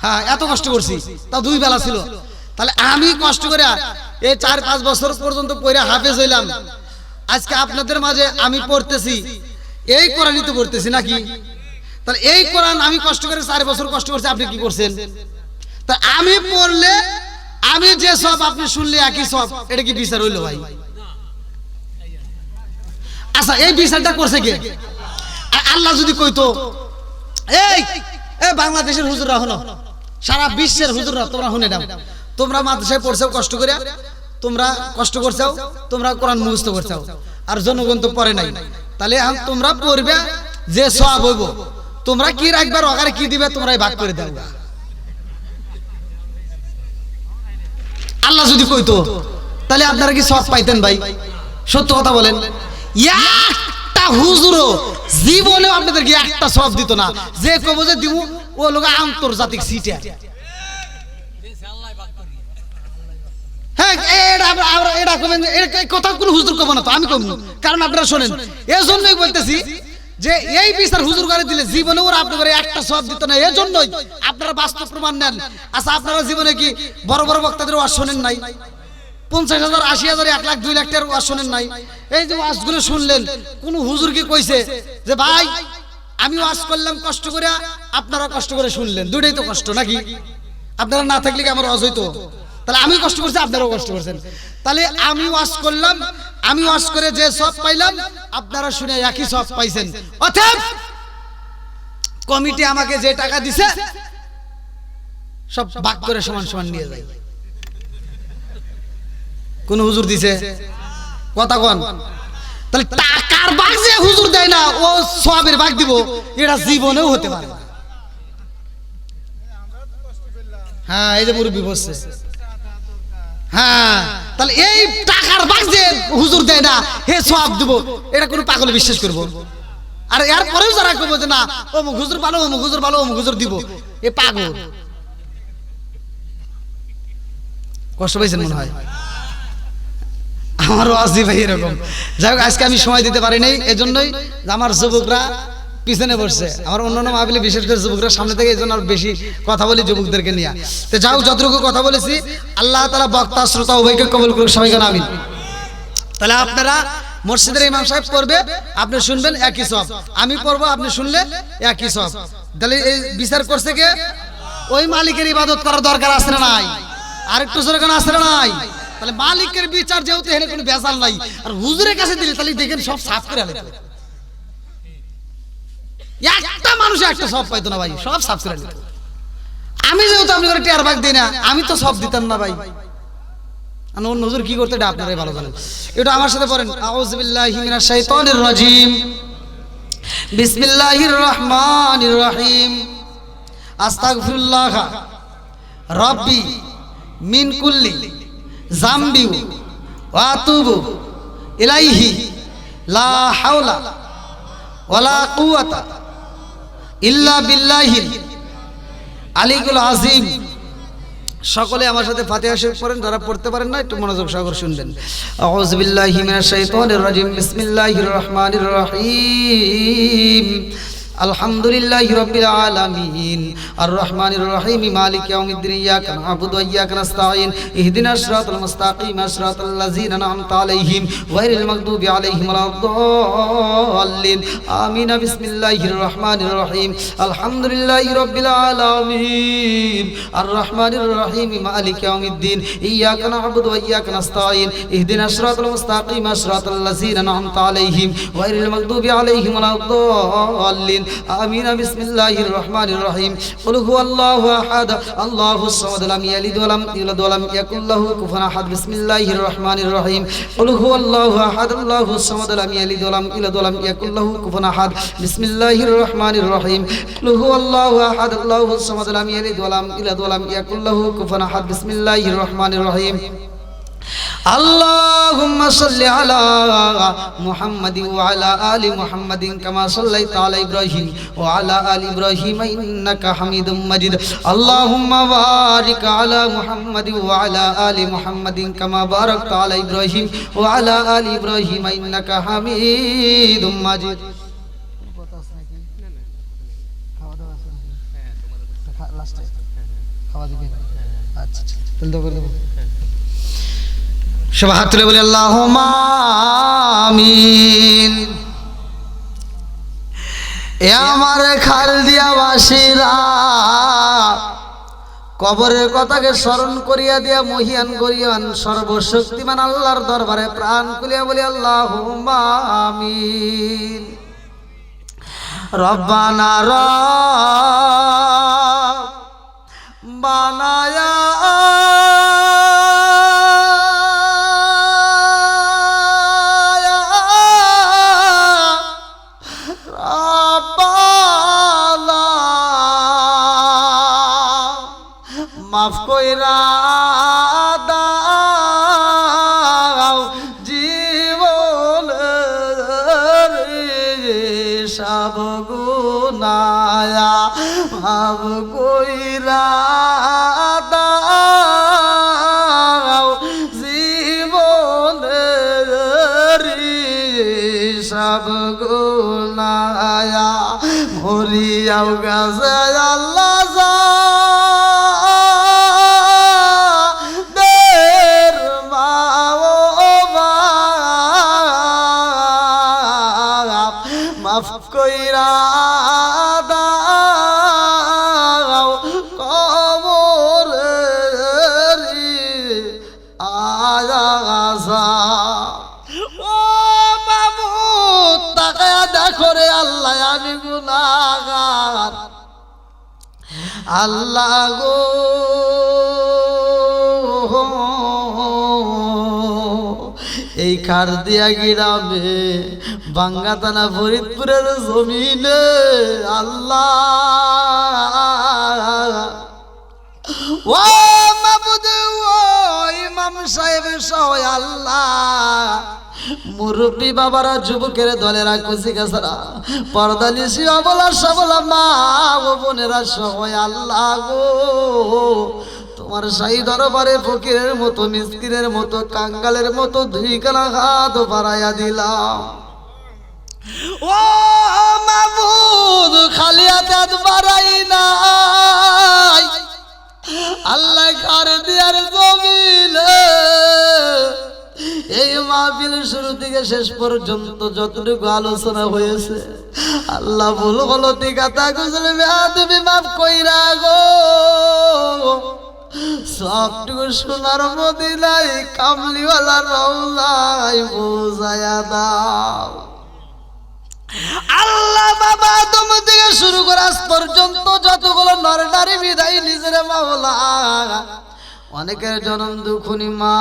হ্যাঁ, এত কষ্ট করছি, তাও 2 বেলা ছিল। তাহলে আমি কষ্ট করে এই 4-5 বছর পর্যন্ত পড়ে হাফেজ হইলাম, আজকে আপনাদের মাঝে আমি পড়তেছি, এই কোরআনই তো পড়তেছি নাকি? তাহলে এই কোরআন আমি কষ্ট করে 4 বছর কষ্ট করছি, আপনি কি করছেন? তা আমি পড়লে আমি যে সব, আপনি শুনলে একই সব, এটা কি বিচার হইলো ভাই? আচ্ছা, এই বিচারটা করছে কে? আল্লাহ যদি কইতো এই বাংলাদেশের হুজুররা হলো, সারা বিশ্বের হুজুররা তোমরা শুনে দাও, তোমরা মাদ্রাসায় পড়ছাও কষ্ট করে, তোমরা কষ্ট করছাও, তোমরা কোরআন মুখস্থ করছাও, আর জনগণ তো পড়ে নাই, তাহলে তোমরা পড়বে যে সওয়াব হইব, তোমরা কি রাখবে, ওখানে কি দিবে, তোমরাই ভাগ করে দাও। আল্লাহ যদি কইতো তাহলে আপনারা কি সওয়াব পাইতেন ভাই? সত্য কথা বলেন। একটা হুজুরও জীবনে আপনাদেরকে একটা সওয়াব দিত না, যে কব যে দিব ও লোক আন্তর্জাতিক সিটার। হ্যাঁ, এটা কবেন, কথা কোন হুজুর কব না তো, আমি কব, কারণ আপনারা শোনেন, এজন্যই বলতেছি যে এই বিচার হুজুর করে দিলে জীবনে ওরা আপনাদের একটা সওয়াব দিত না। এজন্যই আপনারা বাস্তব প্রমাণ নেন। আচ্ছা, আপনারা জীবনে কি বড় বড় বক্তাদের ওয়াজ শোনেন নাই? 50,000, 80,000, 1 লাখ, 2 লাখ টাকার ওয়াজ শোনেন নাই? এই যে ওয়াজগুলো শুনলেন, কোন হুজুর কি কইছে যে ভাই আমি ওয়াজ করলাম কষ্ট করে, আপনারা কষ্ট করে শুনলেন, দুটোই তো কষ্ট নাকি? আপনারা না থাকলে কি আমার ওয়াজ হইতো? তাহলে আমি কষ্ট করছি, আপনারাও কষ্ট করছেন। তাহলে আমি ওয়াজ করলাম, আমি ওয়াজ করে যে সওয়াব পাইলাম, আপনারা শুনে একই সওয়াব পাইছেন। অতএব কমিটি আমাকে যে টাকা দিছে, সব ভাগ করে সমান সমান নিয়ে যায়। কোন হুজুর দিছে কথা কোন? তাহলে টাকার ভাগ যে হুজুর দেয় না ও সওয়াবের ভাগ দিব, এটা জীবনেও হতে পারে না। হ্যাঁ, এই যে মুরব্বি বসছে, হ্যাঁ, তাহলে এই টাকার ভাগ যে হুজুর দেয় না হে সওয়াব দিব, এটা কোন পাগলে বিশ্বাস করব? আর এর পরেও যারা কইবো যে না ও হুজুর ভালো, ও হুজুর ভালো, ও হুজুর দিব, এ পাগল। কষ্ট পাইছেন মনে হয়? আমারও আসি ভাই এরকম। যাই হোক, আজকে আমি সময় দিতে পারি নাই, এজন্যই আমার যুবকরা পিছনে বসছে। আমার অন্যান্য মাহফিলে বিশেষ করে যুবকরা সামনে থেকে, এই জন্য আর বেশি কথা বলি যুবকদেরকে নিয়ে। তো যাই হোক, যতটুকু কথা বলেছি আল্লাহ তাআলা বক্তা শ্রোতা উভয়কে কবুল করুক, সবাইকে আমিন। তাহলে আপনারা মসজিদের ইমাম সাহেব পড়বে, আপনি শুনবেন, একই সওয়াব। আমি পড়বো, আপনি শুনলে একই সওয়াব। তাহলে এই বিচার করছে কে? ওই মালিকের ইবাদত করার দরকার আছে না নাই? আরেকটু জোরে কেন আছে না নাই? তাহলে মালিকের বিচার যেহেতু এখানে কোনো ভেজাল নাই, আর হুজুরের কাছে দিলে তাহলে দেখেন সব সাফ করে আলে। একটা মানুষ একটা সব পাইতো না ভাই, সব সাফ করে আলে। আমি যেহেতু আপনি করে টিয়ার ভাগ দিই না, আমি তো সব দিতাম না ভাই। অন্য হুজুর কি করতে এটা আপনারাই ভালো জানেন। এটা আমার সাথে পড়েন, আউযু বিল্লাহি মিনাশ শাইতানির রাজিম, বিসমিল্লাহির রহমানির রহিম, আস্তাগফিরুল্লাহ রাব্বি মিন কুল্লি জামবি ওয়া আতুবু ইলাইহি লা হাওলা ওয়ালা কুওয়াতা ইল্লা বিল্লাহিল আলিয়্যুল আযীম। সকলে আমার সাথে ফাতিহা শরীফ পড়েন, যারা পড়তে পারেন না একটু মনোযোগ সহকারে শুনবেন। আউযু বিল্লাহি মিনাশ শাইতানির রাজিম, বিসমিল্লাহির রহমানির রহিম, আলহামদুলিল্লাহি রাব্বিল আলামিন, আর রহমানির রহিম, মালিক ইয়াউমিদ্দিন, ইয়াকা না'বুদু ওয়া ইয়াকা নাস্তাঈন, ইহদিনাস সিরাতাল মুস্তাকিম, সিরাতাল লাযিনা আন'আমতা আলাইহিম গায়রিল মাগদুবি আলাইহিম ওয়ালাদ-দাল্লিন, আমিন। বিসমিল্লাহির রহমানির রহিম, আলহামদুলিল্লাহি রাব্বিল আলামিন, আর রহমানির রহিম, মালিক ইয়াউমিদ্দিন, ইয়াকা না'বুদু ওয়া ইয়াকা নাস্তাঈন, ইহদিনাস সিরাতাল মুস্তাকিম, সিরাতাল লাযিনা আন'আমতা আলাইহিম গায়রিল মাগদুবি আলাইহিম ওয়ালাদ-দাল্লিন, আমিন। বিসমিল্লাহির রহমানির রহিম, কুল হুয়াল্লাহু আহাদ, আল্লাহুস সামাদ, লাম ইয়ালিদ ওয়া লাম ইউলাদ ওয়া লাম ইয়াকুল লাহু কুফুয়ান আহাদ। বিসমিল্লাহির রহমানির রহিম, কুল হুয়াল্লাহু আহাদ, আল্লাহুস সামাদ, লাম ইয়ালিদ ওয়া লাম ইউলাদ ওয়া লাম ইয়াকুল লাহু কুফুয়ান আহাদ। বিসমিল্লাহির রহমানির রহিম, কুল হুয়াল্লাহু আহাদ, আল্লাহুস সামাদ, লাম ইয়ালিদ ওয়া লাম ইউলাদ ওয়া লাম ইয়াকুল লাহু কুফুয়ান আহাদ। বিসমিল্লাহির রহমানির রহিম, আল্লাহুম্মা সাল্লি আলা মুহাম্মাদিন ওয়া আলা আলি মুহাম্মাদিন কামা সাল্লাইতা আলা ইব্রাহিম ওয়া আলা আলি ইব্রাহিম ইন্নাকা হামিদুম মাজিদ। আল্লাহুম্মা বারিক আলা মুহাম্মাদিন ওয়া আলা আলি মুহাম্মাদিন কামা বারাকতা আলা ইব্রাহিম ওয়া আলা আলি ইব্রাহিম ইন্নাকা হামিদুম মাজিদ। সবাই হাত তুলে বলি আল্লাহুম্মা আমিন। এ আমার খালদিয়া বাসীরা, কবরের কথাকে স্মরণ করিয়া দিয়া মহিয়ান করিয়ান সর্বশক্তিমান আল্লাহর দরবারে প্রাণ খুলিয়া বলি আল্লাহুম্মা আমিন। রব্বানা রব্বানায়া মাফ কইরা দাও জীবনের সব গুনাহ, মাফ কইরা দাও জীবনের সব গুনাহ, মরিয়াও গাছে আল্লাহ মাফ কইরা দাও কবরের আযাব। ও মাবুদ, তাকায়া দেখো রে আল্লাহ, আমি গুনাহগার, আল্লাহ গো এই খারদিয়া গ্রামে বাঙ্গাতানা ফরিদপুরের জমিনে আল্লাহ ও মাবুদ ও ইমাম সাহেব সহ আল্লাহ মুরব্বী বাবারা যুবকের দলেরা খুশি গাছরা পর্দা নিশি অবলা সবলা মা ও বোনেরা সহ আল্লাহ গো তোমার সাই দরবারে ফকিরের মতো মিসকিনের মতো কাঙ্গালের মতো দুই কানা হাত বাড়াইয়া দিলাম ও মাবুদ খালি হাত বাড়াই নাই আল্লাহ ঘর দিয়ার জমিনে এই মাহফিল শুরু থেকে শেষ পর্যন্ত যতটুকু আলোচনা হয়েছে আল্লাহ ভুল গলতি কথা গুজল তুমি মাফ কইরা গো সবটুকু সোনার মদিনায় কামলিওয়ালা রওজায় বোঝায়া দাও আল্লাহ বাবা আদম থেকে শুরু করে আজ পর্যন্ত যতগুলো নরনারী বিদায় নিজের মাওলা অনেকের জনম দুখুনি মা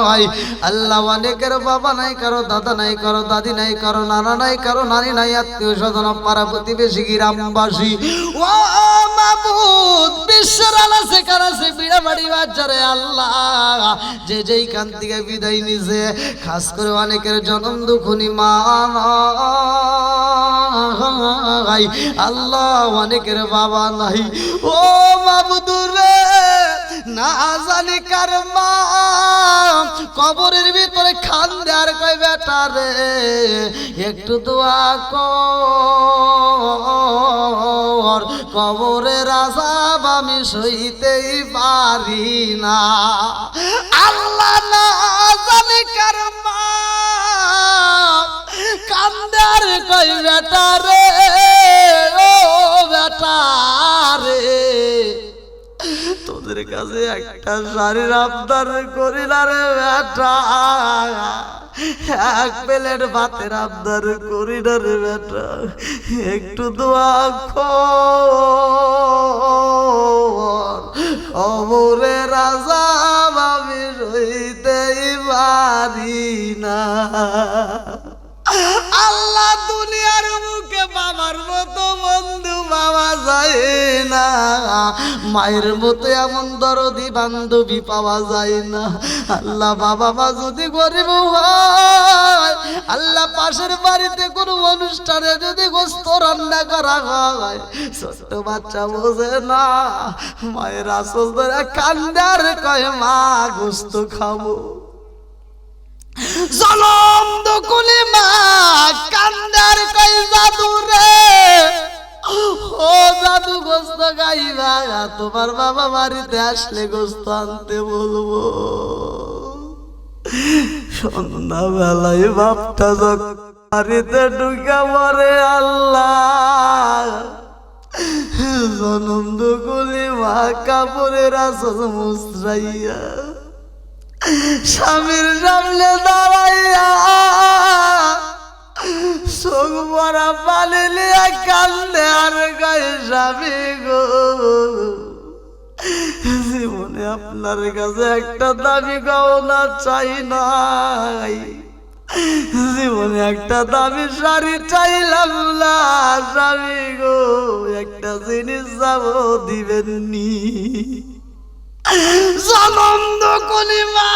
নাই আল্লাহ অনেকের বাবা নাই কারো দাদা নাই কারো দাদি নাই কারো নানা নাই কারো নানি নাই আত্মীয় স্বজন পাড়া প্রতিবেশী গ্রামবাসী ও মাবুদ বিশ্বের আলাসে কারাসে বিড়াবাড়ি বাজারে আল্লাহ যে যেইখান থেকে বিদায় নিছে খাস করে অনেকের জনম দুখুনি মা নাই আল্লাহ অনেকের বাবা নাই ও মাবুদুরে না জানি কার মা কবরের ভিতরে খান্দে আর কই বেটা রে একটু দোয়া কর কবরের আযাব আমি সইতেই পারি না আল্লাহ না জানি কার মা কান্দে আর কই বেটা রে ও বেটা রে তোদের কাছে একটা শাড়ির আবদার করি না রে বেটা এক প্লেট ভাতের আবদার করি না রে বেটা একটু দোয়া কর কবরের আযাব আমি সইতেই পারি না আল্লাহ দুনিয়ার মুখে বাবার মতো বন্ধু পাওয়া যায় না মায়ের মতো এমন দরদি বান্ধবী পাওয়া যায় না আল্লাহ বাবা মা যদি গরিব হয় আল্লাহ পাশের বাড়িতে কোনো অনুষ্ঠানে যদি গোস্ত রান্না করা হয় ছোট্ট বাচ্চা বোঝে না মায়ের আসল ধরে কান্দার কয় মা গোস্ত খাবো জনম দুকুলি মা কান্দার কই জাদু রে ও জাদু গোস্ত গাইবা তোমার বাবা বাড়িতে আসলে গোস্ত আনতে বলবো সন্ধ্যাবেলায় বাপটা যখন বাড়িতে ঢুকে পড়ে আল্লাহ জনম দুকুলি মা কাপড়ের আসল মুসরাইয়া স্বামীর সামনে দাঁড়াইয়া চোখ ভরা পানি লিয়া কান্দে আর গায়ে স্বামী গো জীবনে আপনার কাছে একটা দামি গহনা চাই নাই জীবনে একটা দামি শাড়ি চাইলাম না স্বামী গো একটা জিনিস যাবো দিবেননি জনম দুকুলি মা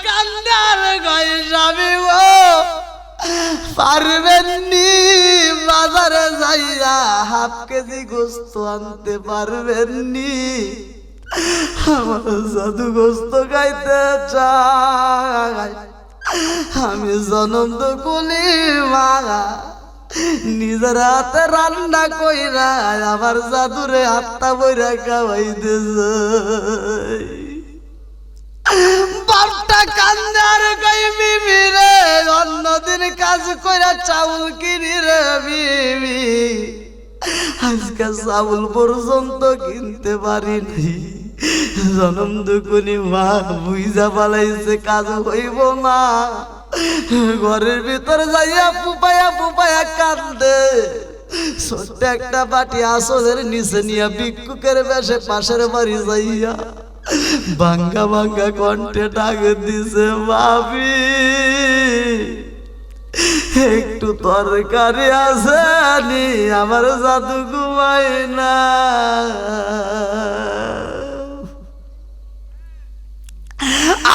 কান্দার গায়ে স্বামী গো পারবেননি বাজারে যাইয়া হাফ কেজি গোস্ত আনতে পারবেননি আমার জাদু গোস্ত খাইতে চাই আমি জনম দুকুলি মা নিজের হাতে রান্না কইরা আমার জাদুরে হাতটা বইরা খাওয়াইতেছে বাপটা কান্দার কই বিবি রে অন্যদিন কাজ কইরা চাউল কিনি রে বিবি আজকে চাউল পর্যন্ত কিনতে পারি নাই জনম দুকুনি মা বুঝা পালাইছে কাজ হইব না ঘরের ভিতর যাইয়া পুপায়া পুপায়া কান্দে ছোট্ট একটা বাটি আসলের নিচে নিয়ে ভিক্ষুকের বেশে পাশের বাড়ি যাইয়া ভাঙ্গা ভাঙ্গা কণ্ঠে ডাক দিছে, ভাবি একটু তরকারি আছে নি, আমার জাদু ঘুমাই না।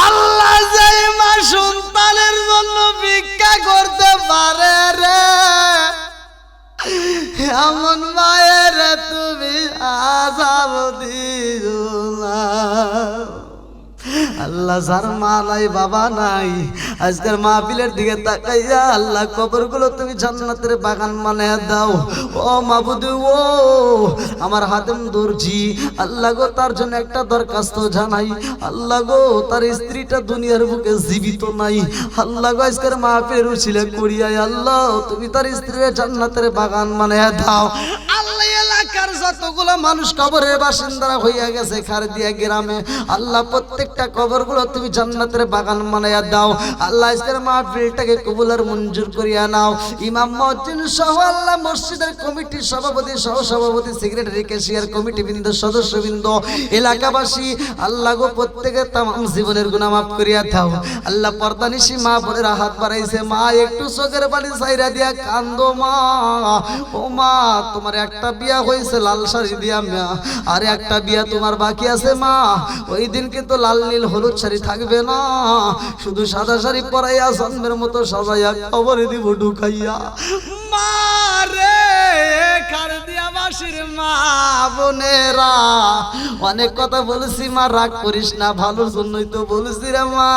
আল্লাহ যে মা সন্তানের জন্য ভিক্ষা করতে পারে রে, এমন মায়ের তুমি আযাব দিও না। আল্লাহ যার মা নাই বাবা নাই, আজকের মাহফিলের দিকে তাকাইয়া আল্লাহ কবরগুলো তুমি জান্নাতের বাগান বানায়া দাও। ও মাবুদ, ও আমার হাতেম দর্জি, আল্লাহ গো তার জন্য একটা দরখাস্ত জানাই। আল্লাহ গো তার স্ত্রীটা দুনিয়ার বুকে জীবিত নাই। আল্লাহ গো আজকের মাহফিলের উছিলা করিয়া আল্লাহ তুমি তার স্ত্রীর জান্নাতের বাগান বানায়া দাও। আল্লাহ এলাকার যতগুলো মানুষ কবরের বাসিন্দারা হইয়া গেছে খারদিয়া গ্রামে, আল্লাহ প্রত্যেকটা কবরগুলো তুমি জান্নাতের বাগান বানায়া দাও। আল্লাহ আজকের মাহফিলটাকে কবুল আর মঞ্জুর করিয়া নাও। ইমাম মুয়াজ্জিন সহ আল্লাহ মসজিদের কমিটির সভাপতি, সহ সভাপতি, সেক্রেটারি, ক্যাশিয়ার কমিটি বৃন্দ, সদস্যবৃন্দ, এলাকাবাসী, আল্লাহ গো প্রত্যেকের তামাম জীবনের গুনাহ মাফ করিয়া দাও। আল্লাহ পর্দানিশি মা বোনেরা হাত বাড়াইছে, মা একটু চোখের পানি ছাইরা দিয়া কান্দো মা। ও মা, তোমার একটা বিয়া হয়েছে লাল শাড়ি দিয়া মা, আর একটা বিয়া তোমার বাকি আছে মা। ওই দিন কিন্তু লাল নীল হলুদ শাড়ি থাকবে না, শুধু সাদা শাড়ি পরাইয়া জন্মের মতো সাজাইয়া কবরে দিব ঢুকাইয়া। মা রে, খারদিয়াবাসীর মা বোনেরা, অনেক কথা বলেছি মা, রাগ করিস না, ভালোর জন্যই তো বলেছি রে মা।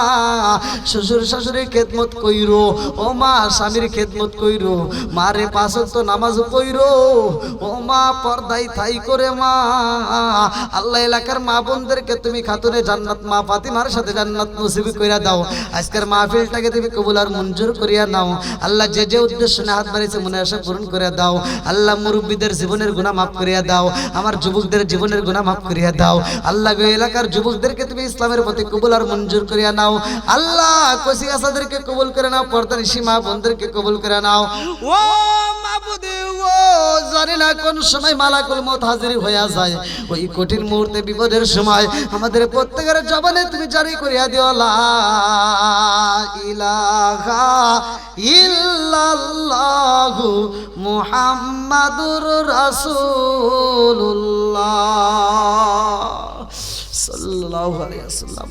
শ্বশুর শাশুড়ির খেদমত কইরো ও মা, স্বামীর খেদমত কইরো, মারে 5 ওয়াক্ত নামাজ কইরো ও মা, পর্দায় থাই করে মা। আল্লাহ এলাকার মা বোনদেরকে তুমি খাতুনে জান্নাত মা ফাতিমার সাথে জান্নাত নসিব কইরা দাও। আজকের মাহফিলটাকে তুমি কবুল আর মঞ্জুর করিয়া নাও। আল্লাহ যে যে উদ্দেশ্য নিয়ে হাত বাড়িয়েছে মনে আশা পূরণ করে দাও। আল্লাহ মুরব্বীদের জীবনের গুনাহ মাফ করিয়া দাও, আমার যুবকদের জীবনের গুনাহ মাফ করিয়া দাও। আল্লাহ গো এলাকার যুবকদেরকে তুমি ইসলামের প্রতি কবুল আর মঞ্জুর করিয়া নাও। আল্লাহ কচি আসাদেরকে কবুল করে নাও, পর্দানিশি মা বোনদেরকে কবুল করে নাও। ও মাবুদ, ও জানি না কোন সময় মালাকুল মউত হাজির হইয়া যায়, ওই কঠিন মুহূর্তে বিপদের সময় আমাদের প্রত্যেকের জবানে তুমি জারি করিয়া দিও লা ইলাহা ইল্লাল্লাহু মুহাম্মাদুর রাসূলুল্লাহ সাল্লাল্লাহু আলাইহি ওয়াসাল্লাম।